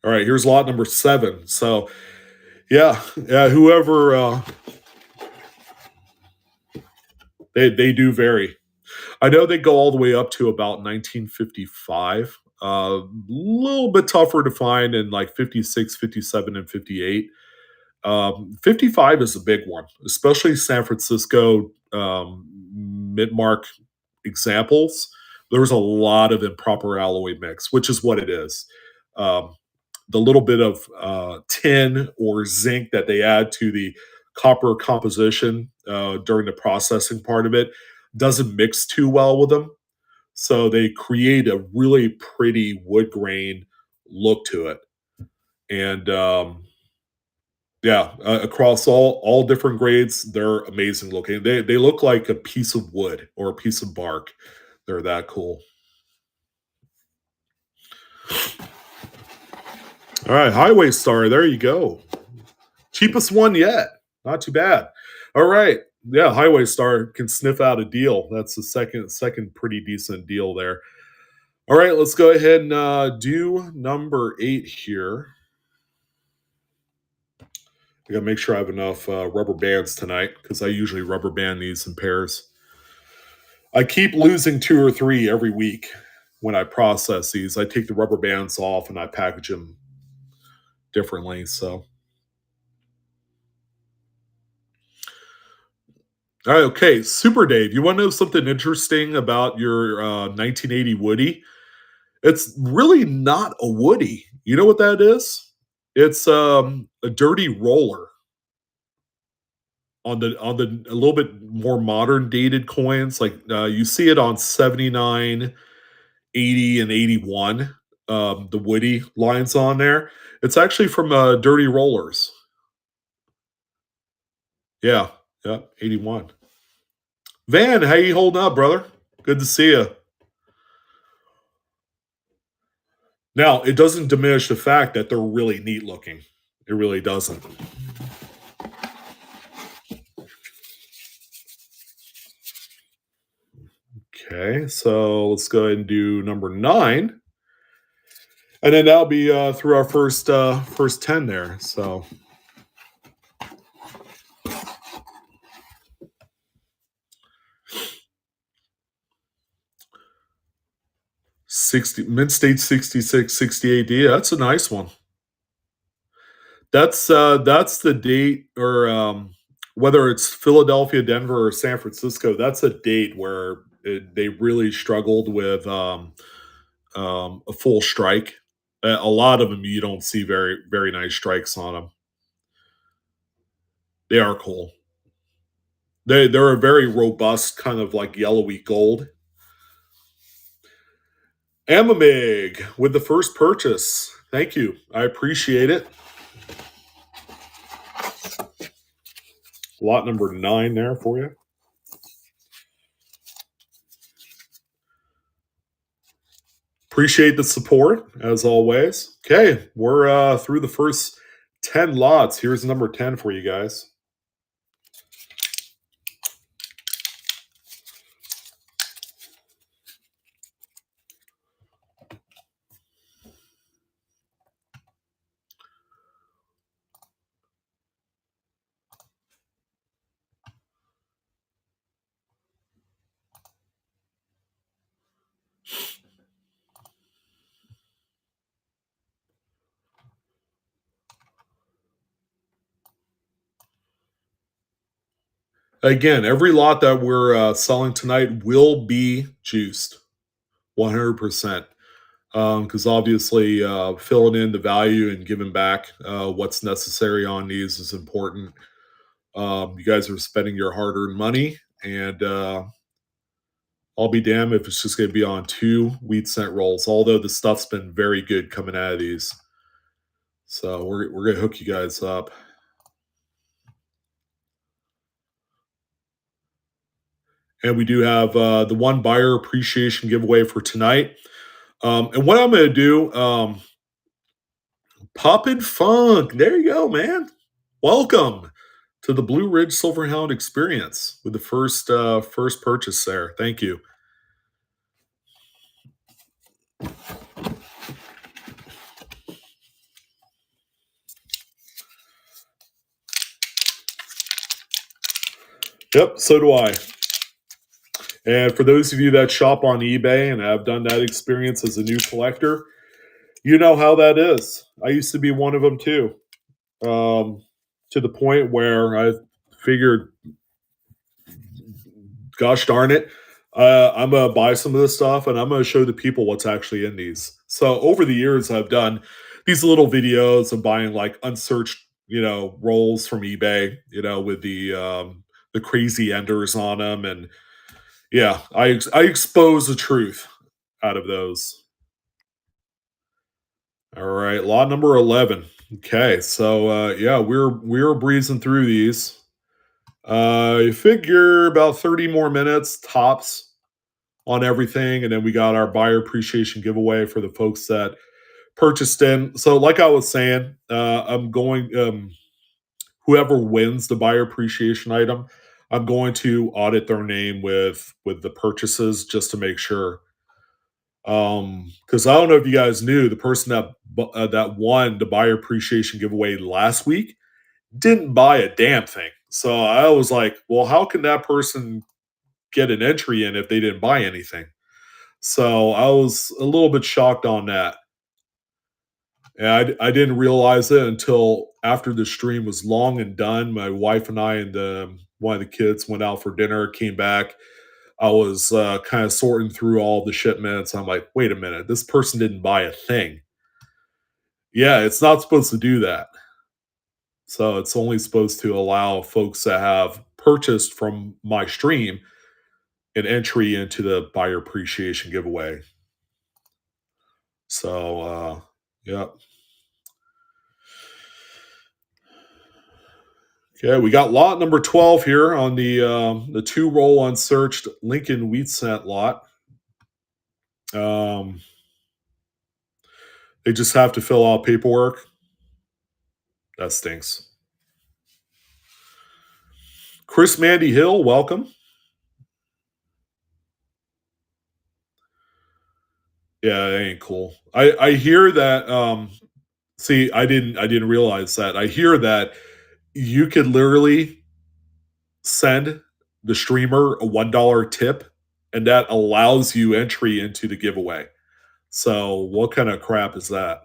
All right, here's lot number 7. So yeah, whoever they do vary. I know they go all the way up to about 1955. A little bit tougher to find in like 56, 57, and 58. 55 is a big one, especially San Francisco mid-mark examples. There's a lot of improper alloy mix, which is what it is. Um, the little bit of tin or zinc that they add to the copper composition during the processing part of it doesn't mix too well with them. So they create a really pretty wood grain look to it. And yeah, across all different grades, they're amazing looking. They look like a piece of wood or a piece of bark. They're that cool. All right, Highway Star. There you go. Cheapest one yet. Not too bad. All right. Yeah, Highway Star can sniff out a deal. That's the second pretty decent deal there. All right, let's go ahead and do number 8 here. I gotta make sure I have enough rubber bands tonight, because I usually rubber band these in pairs. I keep losing 2 or 3 every week when I process these. I take the rubber bands off and I package them differently. So, all right, okay, Super Dave. You want to know something interesting about your 1980 Woody? It's really not a Woody. You know what that is? It's a dirty roller on the a little bit more modern dated coins. Like you see it on 79, 80, and 81. The Woody lines on there. It's actually from Dirty Rollers. Yeah, yeah, 81. Van, how you holding up, brother? Good to see you. Now, it doesn't diminish the fact that they're really neat looking. It really doesn't. Okay, so let's go ahead and do number 9. And then that'll be through our first 10 there. So 60 mid state 66, 68D. That's a nice one. That's the date, or whether it's Philadelphia, Denver, or San Francisco. That's a date where they really struggled with a full strike. A lot of them you don't see very nice strikes on them. They are cool. They're a very robust kind of like yellowy gold. Amamig with the first purchase. Thank you. I appreciate it. Lot number 9 there for you. Appreciate the support as always. Okay, we're through the first 10 lots. Here's number 10 for you guys. Again, every lot that we're selling tonight will be juiced 100%. Because obviously, filling in the value and giving back what's necessary on these is important. You guys are spending your hard earned money, and I'll be damned if it's just going to be on 2 wheat cent rolls, although the stuff's been very good coming out of these. So we're going to hook you guys up. And we do have the one buyer appreciation giveaway for tonight. And what I'm going to do, Pop and Funk. There you go, man. Welcome to the Blue Ridge Silverhound experience with the first purchase there. Thank you. Yep, so do I. And for those of you that shop on eBay and have done that experience as a new collector, you know how that is. I used to be one of them too. To the point where I figured, gosh darn it, I'm gonna buy some of this stuff and I'm gonna show the people what's actually in these. So over the years, I've done these little videos of buying like unsearched, rolls from eBay, with the crazy enders on them, and yeah, I expose the truth out of those. All right, lot number 11. Okay, so yeah, we're breezing through these. You figure about 30 more minutes tops on everything, and then we got our buyer appreciation giveaway for the folks that purchased in. So, like I was saying, I'm going. Whoever wins the buyer appreciation item, I'm going to audit their name with the purchases just to make sure. Because I don't know if you guys knew, the person that won the buyer appreciation giveaway last week didn't buy a damn thing. So I was like, well, how can that person get an entry in if they didn't buy anything? So I was a little bit shocked on that. And I didn't realize it until after the stream was long and done. My wife and I and one of the kids went out for dinner, came back. I was kind of sorting through all the shipments. I'm like, wait a minute, this person didn't buy a thing. Yeah, it's not supposed to do that. So it's only supposed to allow folks that have purchased from my stream an entry into the buyer appreciation giveaway. So, yeah. Okay, we got lot number 12 here on the 2 roll unsearched Lincoln wheat cent lot. They just have to fill out paperwork. That stinks. Chris Mandy Hill, welcome. Yeah, it ain't cool. I hear that. See, I didn't realize that. I hear that you could literally send the streamer a $1 tip, and that allows you entry into the giveaway. So, what kind of crap is that?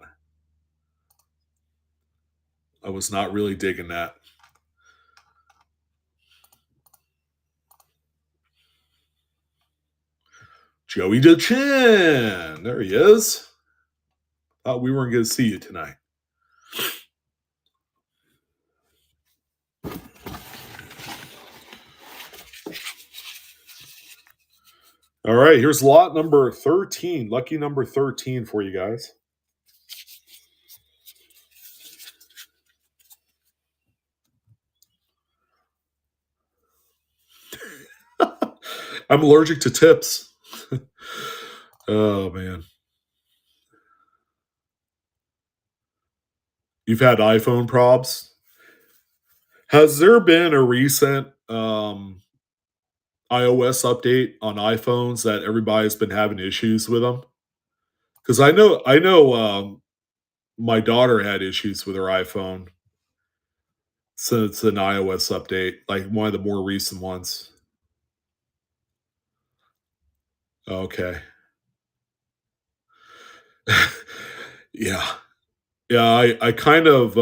I was not really digging that. Joey DeChin. There he is. Thought we weren't going to see you tonight. All right, here's lot number 13. Lucky number 13 for you guys. I'm allergic to tips. Oh, man. You've had iPhone probs. Has there been a recent iOS update on iPhones that everybody's been having issues with them? Because I know my daughter had issues with her iPhone since an iOS update, like one of the more recent ones. Okay. Yeah. Yeah, I kind of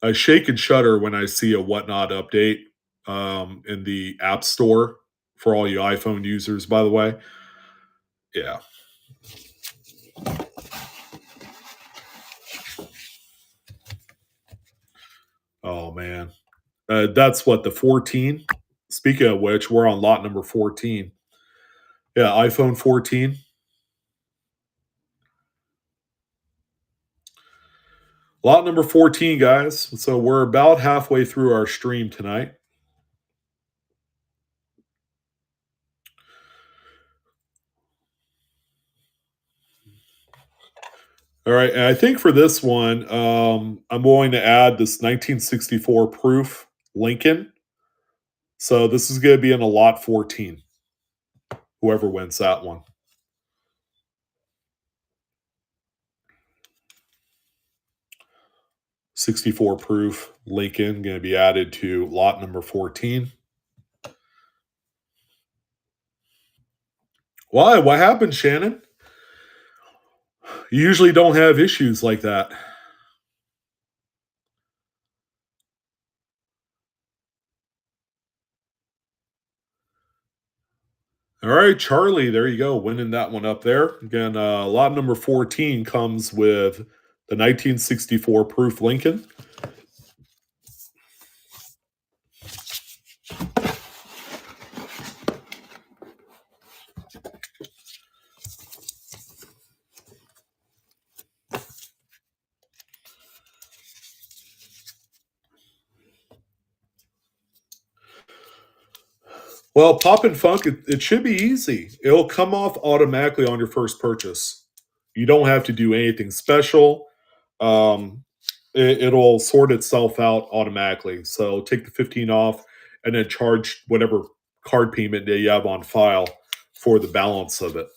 I shake and shudder when I see a whatnot update in the App Store for all you iPhone users, by the way. Yeah. Oh man. That's what the 14. Speaking of which, we're on lot number 14. Yeah, iPhone 14. Lot number 14, guys. So we're about halfway through our stream tonight. All right, and I think for this one, I'm going to add this 1964 proof Lincoln. So this is going to be in a lot 14. Whoever wins that one. 64 proof Lincoln going to be added to lot number 14. Why? What happened, Shannon? You usually don't have issues like that. All right, Charlie, there you go, winning that one up there. Again, lot number 14 comes with the 1964 proof Lincoln. Well, Pop and Funk, it should be easy. It'll come off automatically on your first purchase. You don't have to do anything special. Um, it'll sort itself out automatically. So take the 15 off and then charge whatever card payment that you have on file for the balance of it.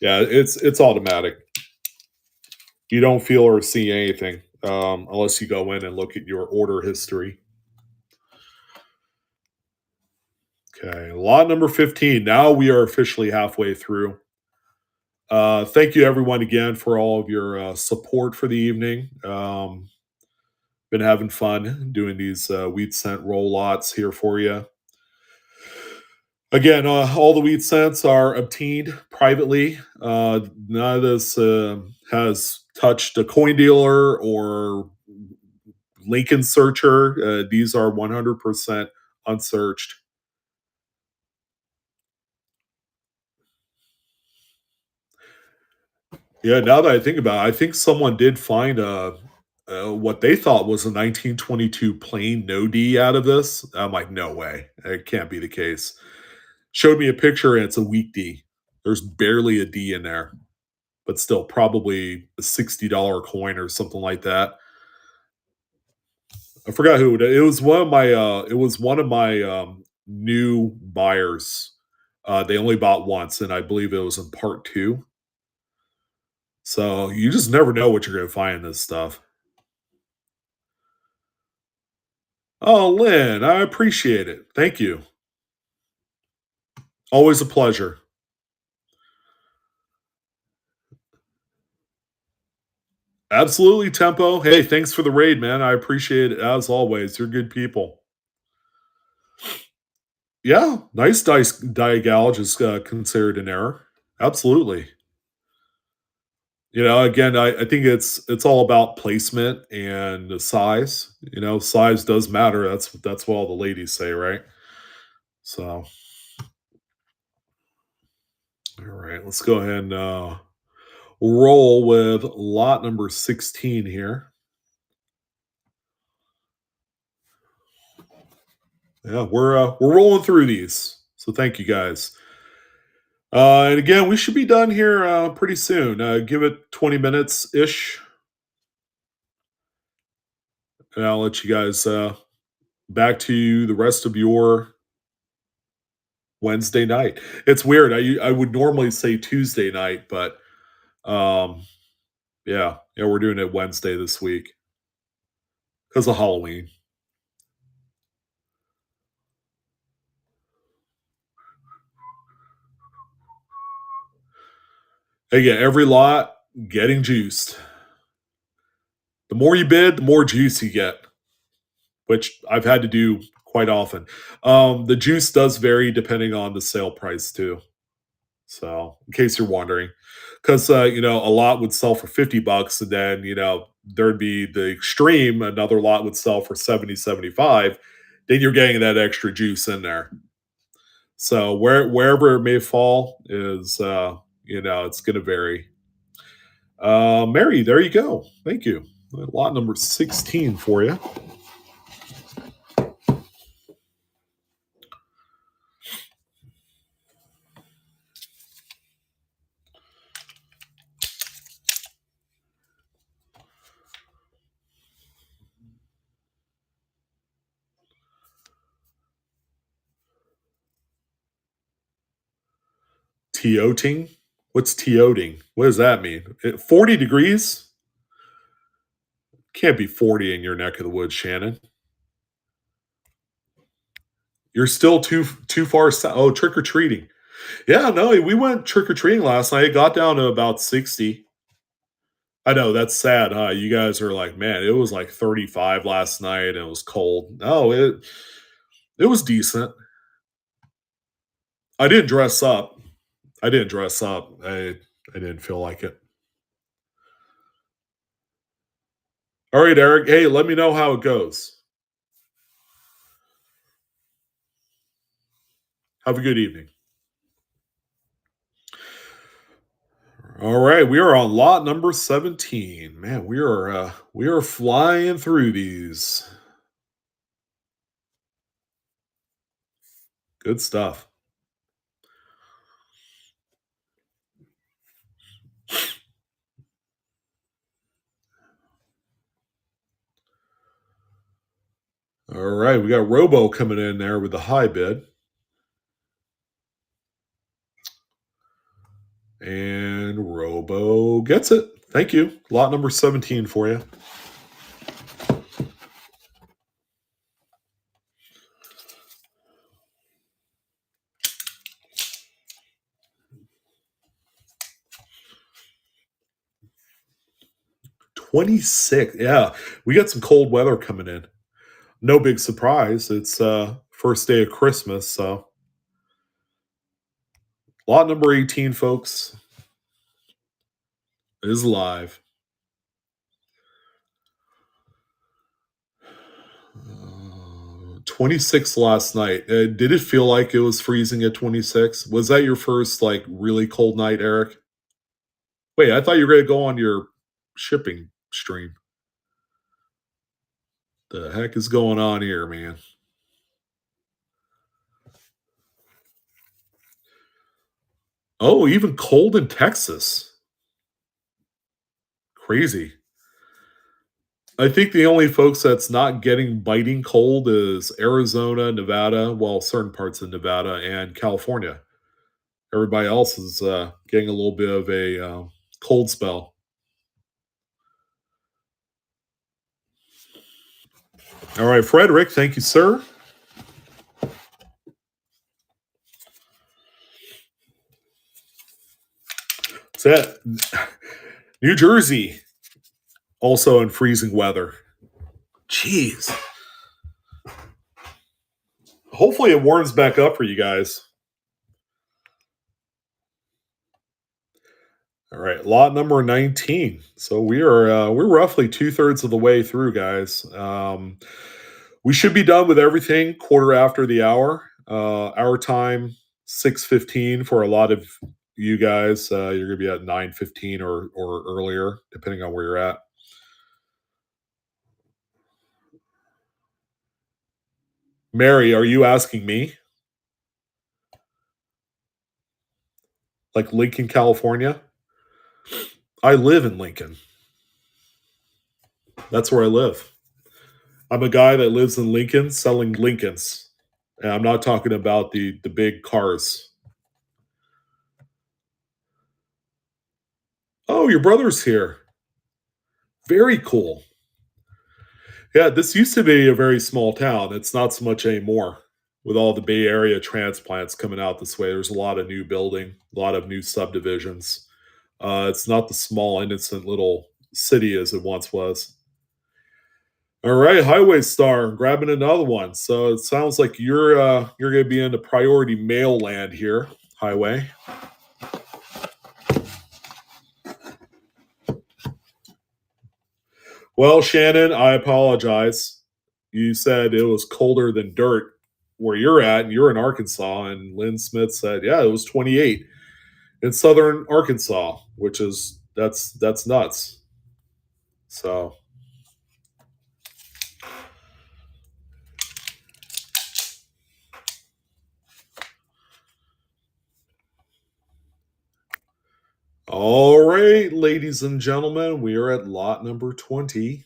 Yeah, it's automatic. You don't feel or see anything unless you go in and look at your order history. Okay, lot number 15. Now we are officially halfway through. Thank you, everyone, again for all of your support for the evening. Been having fun doing these wheat cent roll lots here for you. Again, all the wheat cents are obtained privately. None of this has touched a coin dealer or Lincoln searcher. These are 100% unsearched. Yeah, now that I think about it, I think someone did find what they thought was a 1922 plain no D out of this. I'm like, no way. It can't be the case. Showed me a picture and it's a weak D. There's barely a D in there, but still probably a $60 coin or something like that. I forgot who it was. One of my new buyers They only bought once, and I believe it was in part two. So you just never know what you're going to find in this stuff. Oh, Lynn, I appreciate it. Thank you. Always a pleasure. Absolutely, Tempo. Hey, thanks for the raid, man. I appreciate it as always. You're good people. Yeah, nice die gouge is considered an error. Absolutely. Again, I think it's all about placement and the size. Size does matter. That's what all the ladies say, right? So, all right, let's go ahead and roll with lot number 16 here. Yeah, we're rolling through these. So thank you guys. And again, we should be done here pretty soon. Give it 20 minutes ish, and I'll let you guys back to the rest of your Wednesday night. It's weird. I would normally say Tuesday night, but um, yeah, we're doing it Wednesday this week because of Halloween. Again, every lot getting juiced. The more you bid, the more juice you get, which I've had to do quite often. The juice does vary depending on the sale price too. So, in case you're wondering, because a lot would sell for $50, and then there'd be the extreme. Another lot would sell for 70, 75. Then you're getting that extra juice in there. So wherever it may fall is it's going to vary. Mary, there you go. Thank you. Lot number 16 for you. Teoting? What's teoting? What does that mean? 40 degrees? Can't be 40 in your neck of the woods, Shannon. You're still too far south. Oh, trick or treating. Yeah, no, we went trick or treating last night. It got down to about 60. I know that's sad, huh? You guys are like, man, it was like 35 last night and it was cold. No, it was decent. I didn't dress up. I didn't dress up. I didn't feel like it. All right, Eric. Hey, let me know how it goes. Have a good evening. All right, we are on lot number 17. Man, we are flying through these. Good stuff. All right, we got Robo coming in there with the high bid. And Robo gets it. Thank you. Lot number 17 for you. $26. Yeah, we got some cold weather coming in. No big surprise. It's first day of Christmas, so lot number 18, folks, is live. 26 last night. Did it feel like it was freezing at 26? Was that your first like really cold night, Eric? Wait, I thought you were going to go on your shipping stream. The heck is going on here, man? Oh, even cold in Texas. Crazy. I think the only folks that's not getting biting cold is Arizona, Nevada, well, certain parts of Nevada and California. Everybody else is getting a little bit of a cold spell. All right, Frederick, thank you, sir. That's it. New Jersey, also in freezing weather. Jeez. Hopefully it warms back up for you guys. All right, lot number 19. So we're roughly 2/3 of the way through, guys. We should be done with everything quarter after the hour. Our time 6:15 for a lot of you guys. You're gonna be at 9:15 or earlier, depending on where you're at. Mary, are you asking me? Like Lincoln, California? I live in Lincoln. That's where I live. I'm a guy that lives in Lincoln selling Lincolns. And I'm not talking about the big cars. Oh, your brother's here. Very cool. Yeah, this used to be a very small town. It's not so much anymore. With all the Bay Area transplants coming out this way, there's a lot of new building, a lot of new subdivisions. It's not the small, innocent little city as it once was. All right, Highway Star, grabbing another one. So it sounds like you're going to be in the priority mail land here, Highway. Well, Shannon, I apologize. You said it was colder than dirt where you're at, and you're in Arkansas. And Lynn Smith said, yeah, it was 28 in southern Arkansas, which is that's nuts. So, all right, ladies and gentlemen, we are at lot number 20.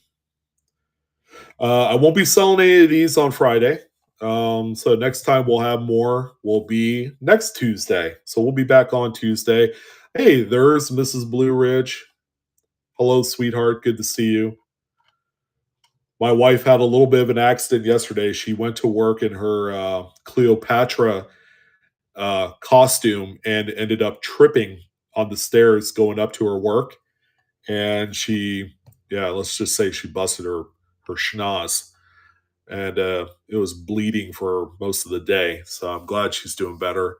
I won't be selling any of these on Friday. So next time we'll have more will be next Tuesday. So we'll be back on Tuesday. Hey, there's Mrs. Blue Ridge. Hello, sweetheart. Good to see you. My wife had a little bit of an accident yesterday. She went to work in her Cleopatra costume and ended up tripping on the stairs going up to her work. And yeah, let's just say she busted her schnoz. And it was bleeding for most of the day. So I'm glad she's doing better.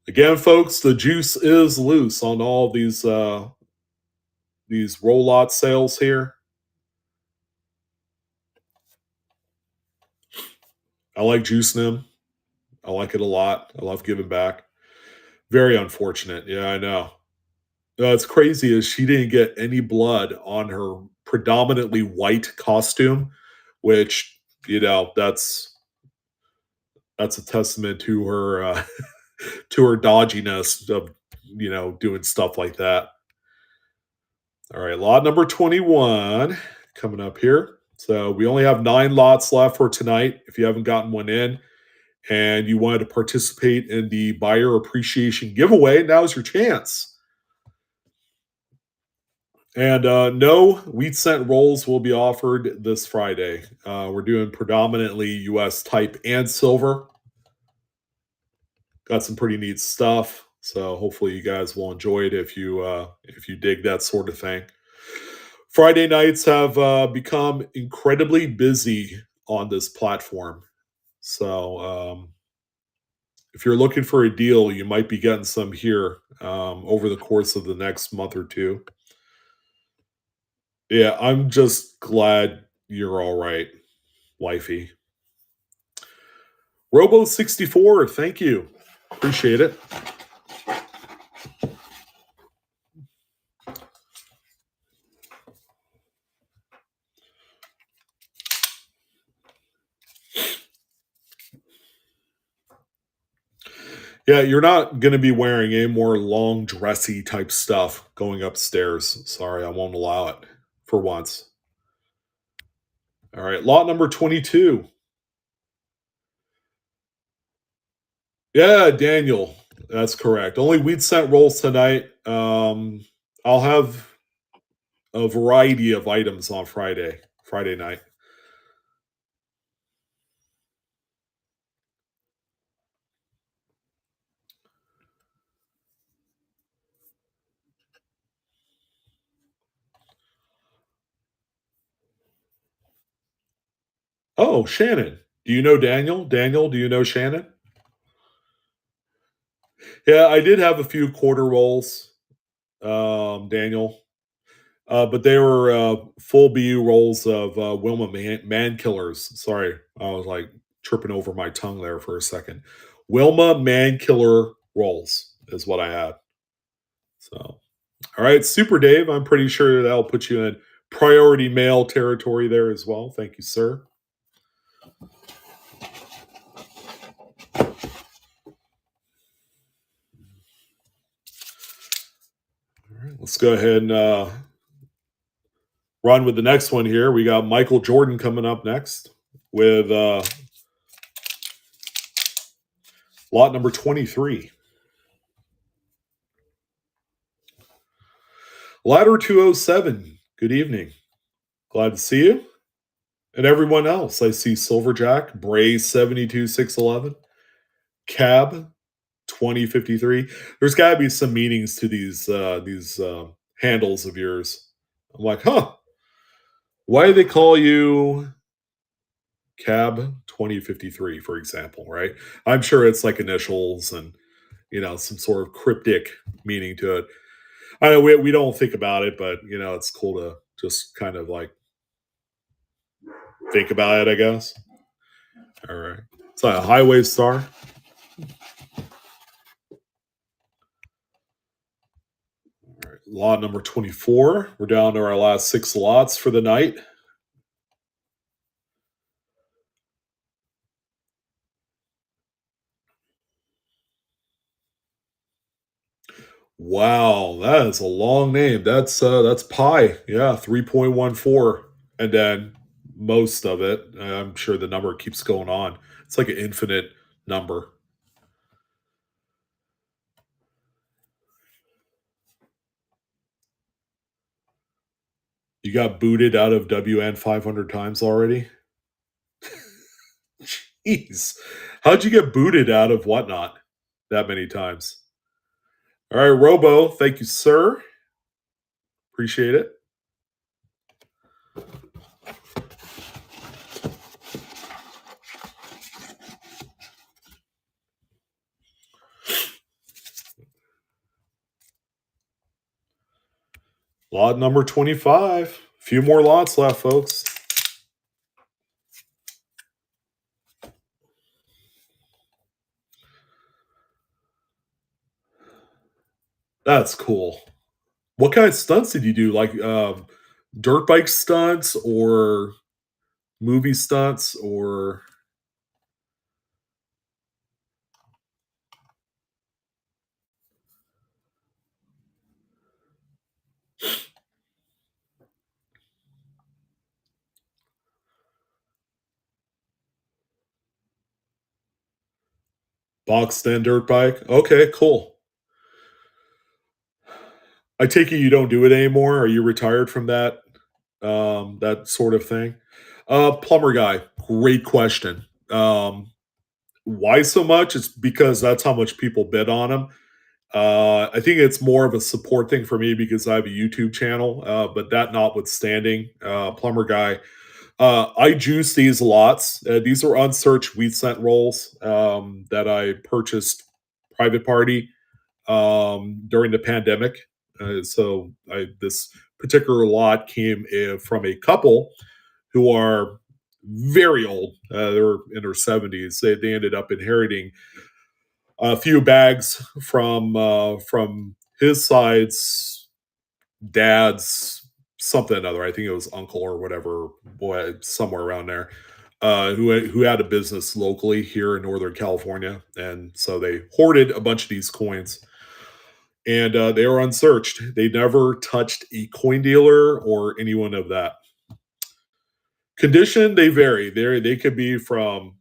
Again, folks, the juice is loose on all these roll lot sales here. I like juicing them. I like it a lot. I love giving back. Very unfortunate. Yeah, I know. It's crazy is she didn't get any blood on her predominantly white costume, which that's a testament to her to her dodginess of doing stuff like that. All right, lot number 21 coming up here. So we only have 9 lots left for tonight. If you haven't gotten one in and you wanted to participate in the buyer appreciation giveaway, now's your chance. And no wheat cent rolls will be offered this Friday. We're doing predominantly US type and silver. Got some pretty neat stuff. So hopefully you guys will enjoy it if you dig that sort of thing. Friday nights have become incredibly busy on this platform. So if you're looking for a deal, you might be getting some here over the course of the next month or two. Yeah, I'm just glad you're all right, wifey. Robo64, thank you. Appreciate it. Yeah, you're not going to be wearing any more long, dressy type stuff going upstairs. Sorry, I won't allow it for once. All right, lot number 22. Yeah, Daniel. That's correct. Only wheat cent rolls tonight. I'll have a variety of items on Friday night. Oh, Shannon. Do you know Daniel? Daniel, do you know Shannon? Yeah, I did have a few quarter rolls, Daniel. But they were full BU rolls of Wilma Man Killers. Sorry, I was like tripping over my tongue there for a second. Wilma Man Killer rolls is what I had. So, all right, Super Dave. I'm pretty sure that'll put you in priority mail territory there as well. Thank you, sir. All right, let's go ahead and run with the next one here. We got Michael Jordan coming up next with lot number 23. Ladder 207. Good evening. Glad to see you. And everyone else. I see Silverjack, Bray 72611, Cab 2053. There's got to be some meanings to these handles of yours. I'm like, huh, why do they call you Cab 2053, for example, right? I'm sure it's like initials and, some sort of cryptic meaning to it. I know we don't think about it, but, it's cool to just kind of like think about it, I guess. All right. It's like a highway star. All right. Lot number 24. We're down to our last 6 lots for the night. Wow, that is a long name. That's pi. Yeah, 3.14. And then most of it, I'm sure the number keeps going on. It's like an infinite number. You got booted out of WN 500 times already? Jeez. How'd you get booted out of whatnot that many times? All right, Robo, thank you, sir. Appreciate it. Lot number 25. A few more lots left, folks. That's cool. What kind of stunts did you do? Like dirt bike stunts or movie stunts or box stand dirt bike? Okay, cool. I take it you don't do it anymore. Are you retired from that sort of thing? Plumber guy, great question. Why so much? It's because that's how much people bid on him. I think it's more of a support thing for me because I have a YouTube channel. But that notwithstanding, plumber guy, I juice these lots. These are unsearched wheat cent rolls that I purchased private party during the pandemic. This particular lot came from a couple who are very old. They're in their 70s. They ended up inheriting a few bags from his side's dad's something or another. I think it was uncle or whatever, boy, somewhere around there. Who had a business locally here in Northern California, and so they hoarded a bunch of these coins, and they were unsearched. They never touched a coin dealer or anyone of that. Condition they vary. They could be from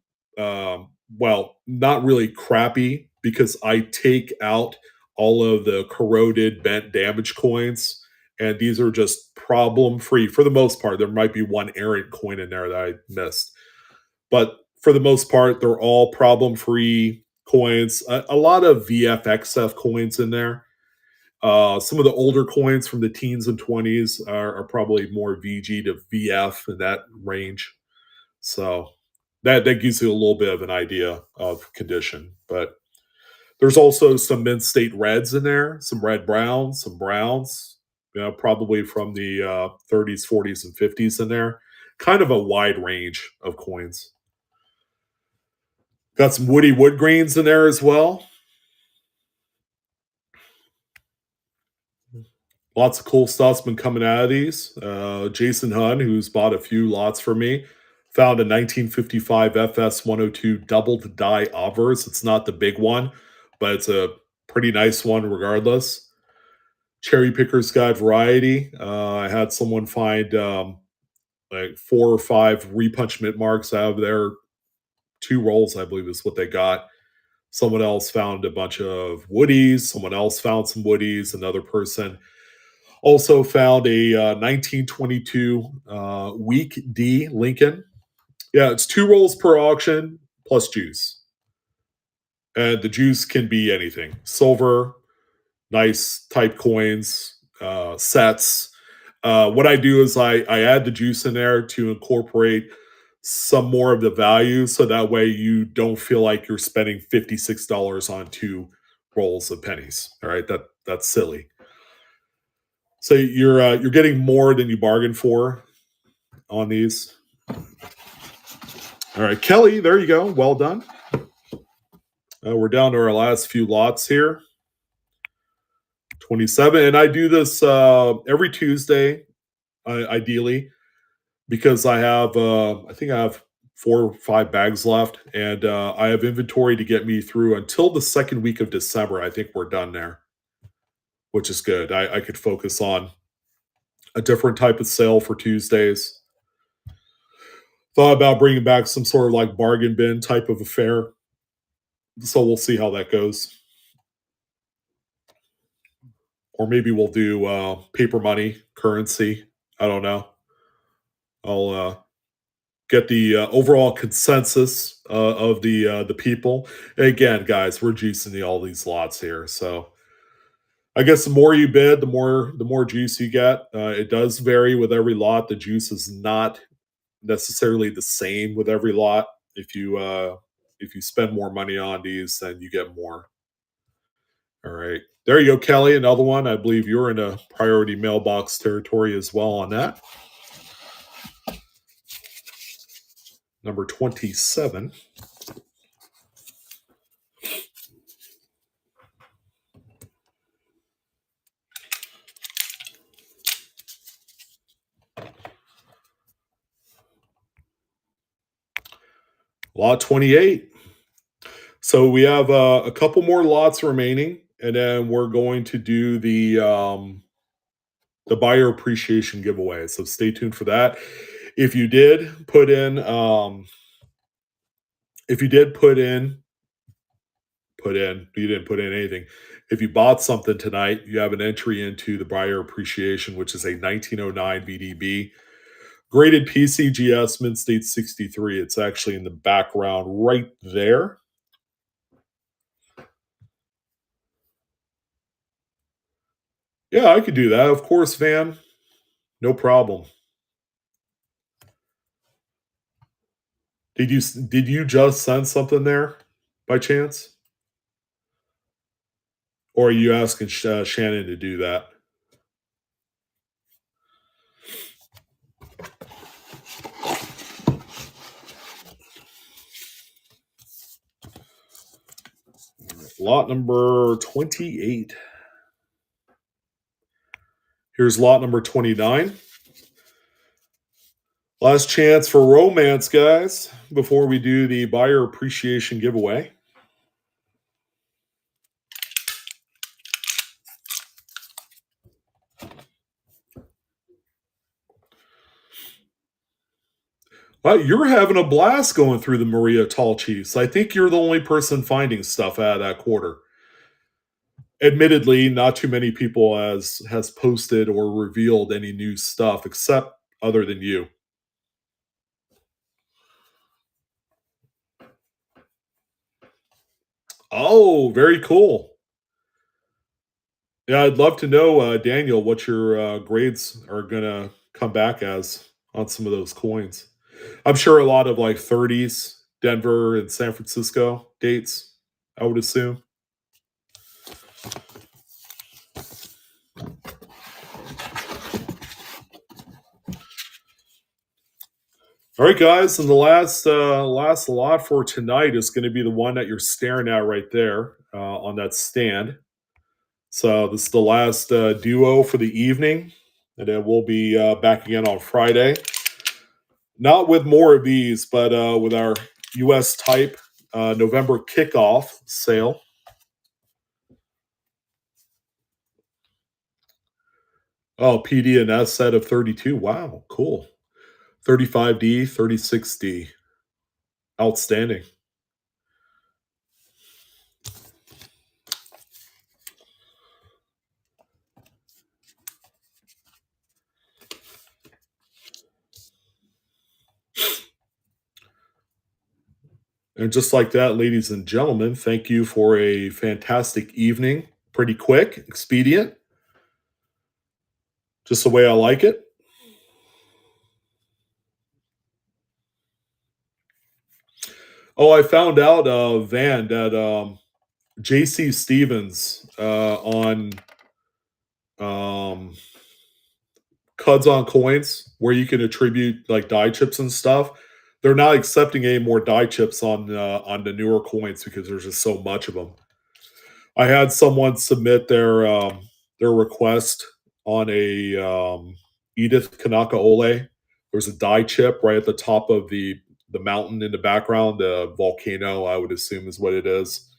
well, not really crappy because I take out all of the corroded, bent, damaged coins, and these are just problem free for the most part. There might be one errant coin in there that I missed, but for the most part, they're all problem free coins. A lot of VFXF coins in there. Some of the older coins from the teens and 20s are probably more VG to VF in that range. So that gives you a little bit of an idea of condition. But there's also some mint state reds in there, some red browns, some browns, probably from the 30s, 40s, and 50s in there. Kind of a wide range of coins. Got some woody wood grains in there as well. Lots of cool stuff's been coming out of these. Jason Hunn, who's bought a few lots for me, found a 1955 FS 102 doubled die obverse. It's not the big one, but it's a pretty nice one regardless. Cherry Picker's Guide Variety. I had someone find like 4 or 5 repunch mint marks out of their 2 rolls, I believe is what they got. Someone else found a bunch of woodies. Someone else found some woodies. Another person also found a 1922 week D Lincoln. Yeah, it's 2 rolls per auction plus juice. And the juice can be anything silver, nice type coins, sets. What I do is I add the juice in there to incorporate some more of the value so that way you don't feel like you're spending $56 on 2 rolls of pennies. All right, that's silly. So you're getting more than you bargained for on these. All right, Kelly, there you go. Well done. We're down to our last few lots here. 27, and I do this every Tuesday, ideally, because I think I have 4 or 5 bags left, and I have inventory to get me through until the second week of December. I think we're done there, which is good. I could focus on a different type of sale for Tuesdays. Thought about bringing back some sort of like bargain bin type of affair. So we'll see how that goes. Or maybe we'll do paper money, currency. I don't know. I'll get the overall consensus of the people. And again, guys, we're juicing all these lots here, so I guess the more you bid, the more juice you get. It does vary with every lot. The juice is not necessarily the same with every lot. If you spend more money on these, then you get more. All right. There you go, Kelly. Another one. I believe you're in a priority mailbox territory as well on that. Number 27. Lot 28. So we have a couple more lots remaining, and then we're going to do the buyer appreciation giveaway. So stay tuned for that. If you did put in, you didn't put in anything. If you bought something tonight, you have an entry into the buyer appreciation, which is a 1909 VDB. Graded PCGS Mint State 63. It's actually in the background right there. Yeah, I could do that. Of course, Van. No problem. Did you just send something there by chance? Or are you asking Shannon to do that? Lot number 28. Here's lot number 29. Last chance for romance, guys, before we do the buyer appreciation giveaway. Well, you're having a blast going through the Maria Tall Chiefs. I think you're the only person finding stuff out of that quarter. Admittedly, not too many people has posted or revealed any new stuff except other than you. Oh, very cool. Yeah, I'd love to know, Daniel, what your grades are gonna come back as on some of those coins. I'm sure a lot of like 30s, Denver and San Francisco dates, I would assume. All right, guys, and the last lot for tonight is going to be the one that you're staring at right there on that stand. So this is the last duo for the evening, and then we'll be back again on Friday. Not with more of these, but with our U.S. type November kickoff sale. Oh, PD and S set of 32. Wow, cool. 35D, 36D. Outstanding. And just like that, ladies and gentlemen, thank you for a fantastic evening. Pretty quick, expedient, just the way I like it. Oh, I found out, Van, that JC Stevens on um, Cuds on Coins, where you can attribute like die chips and stuff. They're not accepting any more die chips on the newer coins because there's just so much of them. I had someone submit their request on a Edith Kanaka Ole. There's a die chip right at the top of the mountain in the background, the volcano. I would assume is what it is.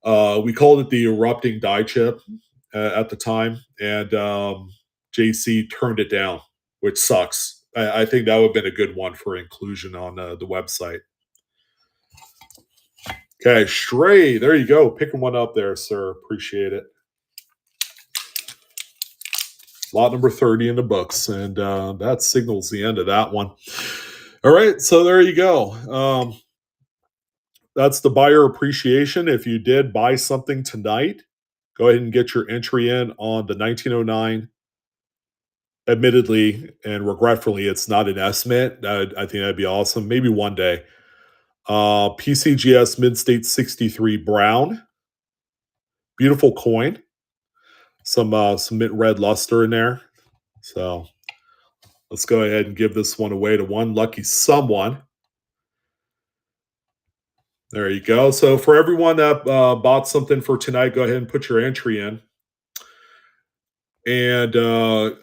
We called it the erupting die chip at the time, and JC turned it down, which sucks. I think that would have been a good one for inclusion on the website. Okay, Stray, there you go. Picking one up there, sir. Appreciate it. Lot number 30 in the books, and that signals the end of that one. All right, so there you go. That's the buyer appreciation. If you did buy something tonight, go ahead and get your entry in on the 1909. Admittedly and regretfully, it's not an estimate. I think that'd be awesome. Maybe one day. PCGS Mid State 63 Brown. Beautiful coin. Some mint red luster in there. So let's go ahead and give this one away to one lucky someone. There you go. So for everyone that bought something for tonight, go ahead and put your entry in. And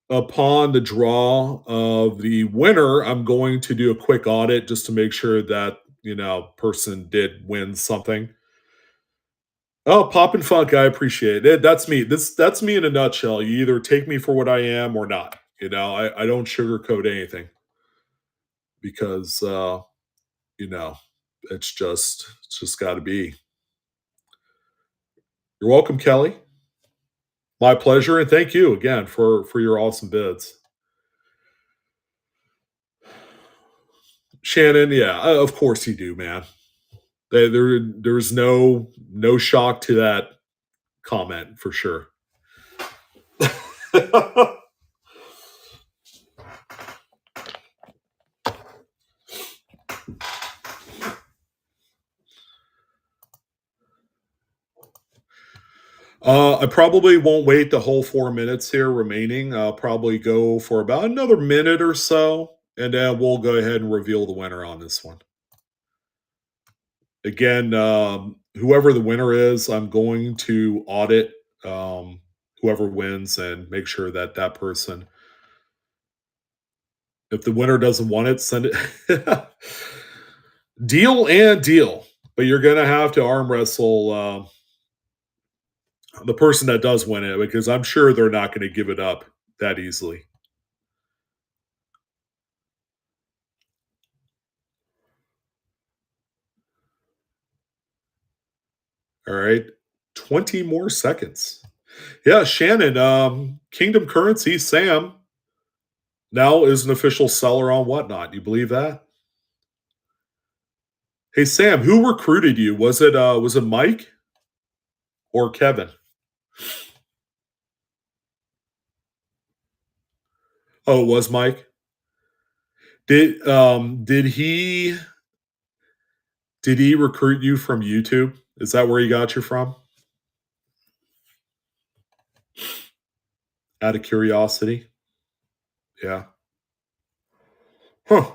upon the draw of the winner, I'm going to do a quick audit just to make sure that person did win something. Oh, Pop and Funk, I appreciate it. That's me. That's me in a nutshell. You either take me for what I am or not. I don't sugarcoat anything because you know, it's just got to be. You're welcome, Kelly. My pleasure, and thank you again for your awesome bids. Shannon, yeah, of course you do, man. There's no shock to that comment for sure. I probably won't wait the whole 4 minutes here remaining. I'll probably go for about another minute or so, and then we'll go ahead and reveal the winner on this one. Again, whoever the winner is, I'm going to audit whoever wins and make sure that that person, if the winner doesn't want it, send it. Deal and deal, but you're gonna have to arm wrestle the person that does win it because I'm sure they're not going to give it up that easily. All right. 20 more seconds. Yeah, Shannon, Kingdom Currency, Sam, now is an official seller on Whatnot. You believe that? Hey Sam, who recruited you? Was it Mike or Kevin? Oh, it was Mike. Did he recruit you from YouTube? Is that where he got you from? Out of curiosity? Yeah. Huh.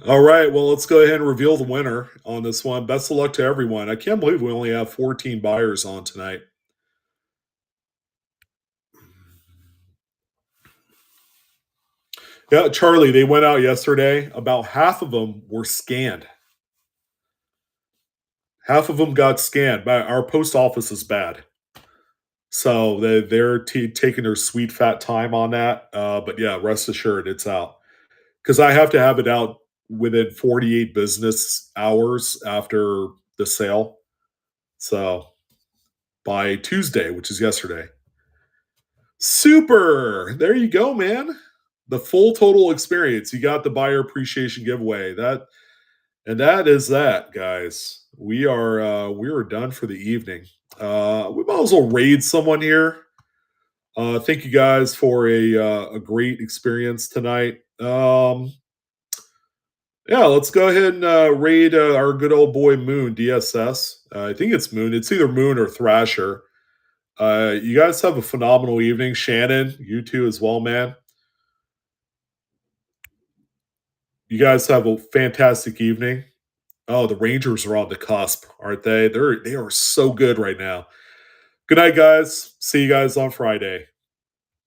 All right. Well, let's go ahead and reveal the winner on this one. Best of luck to everyone. I can't believe we only have 14 buyers on tonight. Yeah, Charlie, they went out yesterday. About half of them were scanned. Half of them got scanned. But our post office is bad. So they're taking their sweet fat time on that. But yeah, rest assured, it's out. Because I have to have it out within 48 business hours after the sale. So by Tuesday, which is yesterday. Super. There you go, man. The full total experience. You got the buyer appreciation giveaway. That is that, guys. We are done for the evening. We might as well raid someone here. Thank you guys for a great experience tonight. Yeah, let's go ahead and raid our good old boy Moon DSS. I think it's Moon. It's either Moon or Thrasher. You guys have a phenomenal evening. Shannon, you too as well, man. You guys have a fantastic evening. Oh, the Rangers are on the cusp, aren't they? They are so good right now. Good night, guys. See you guys on Friday.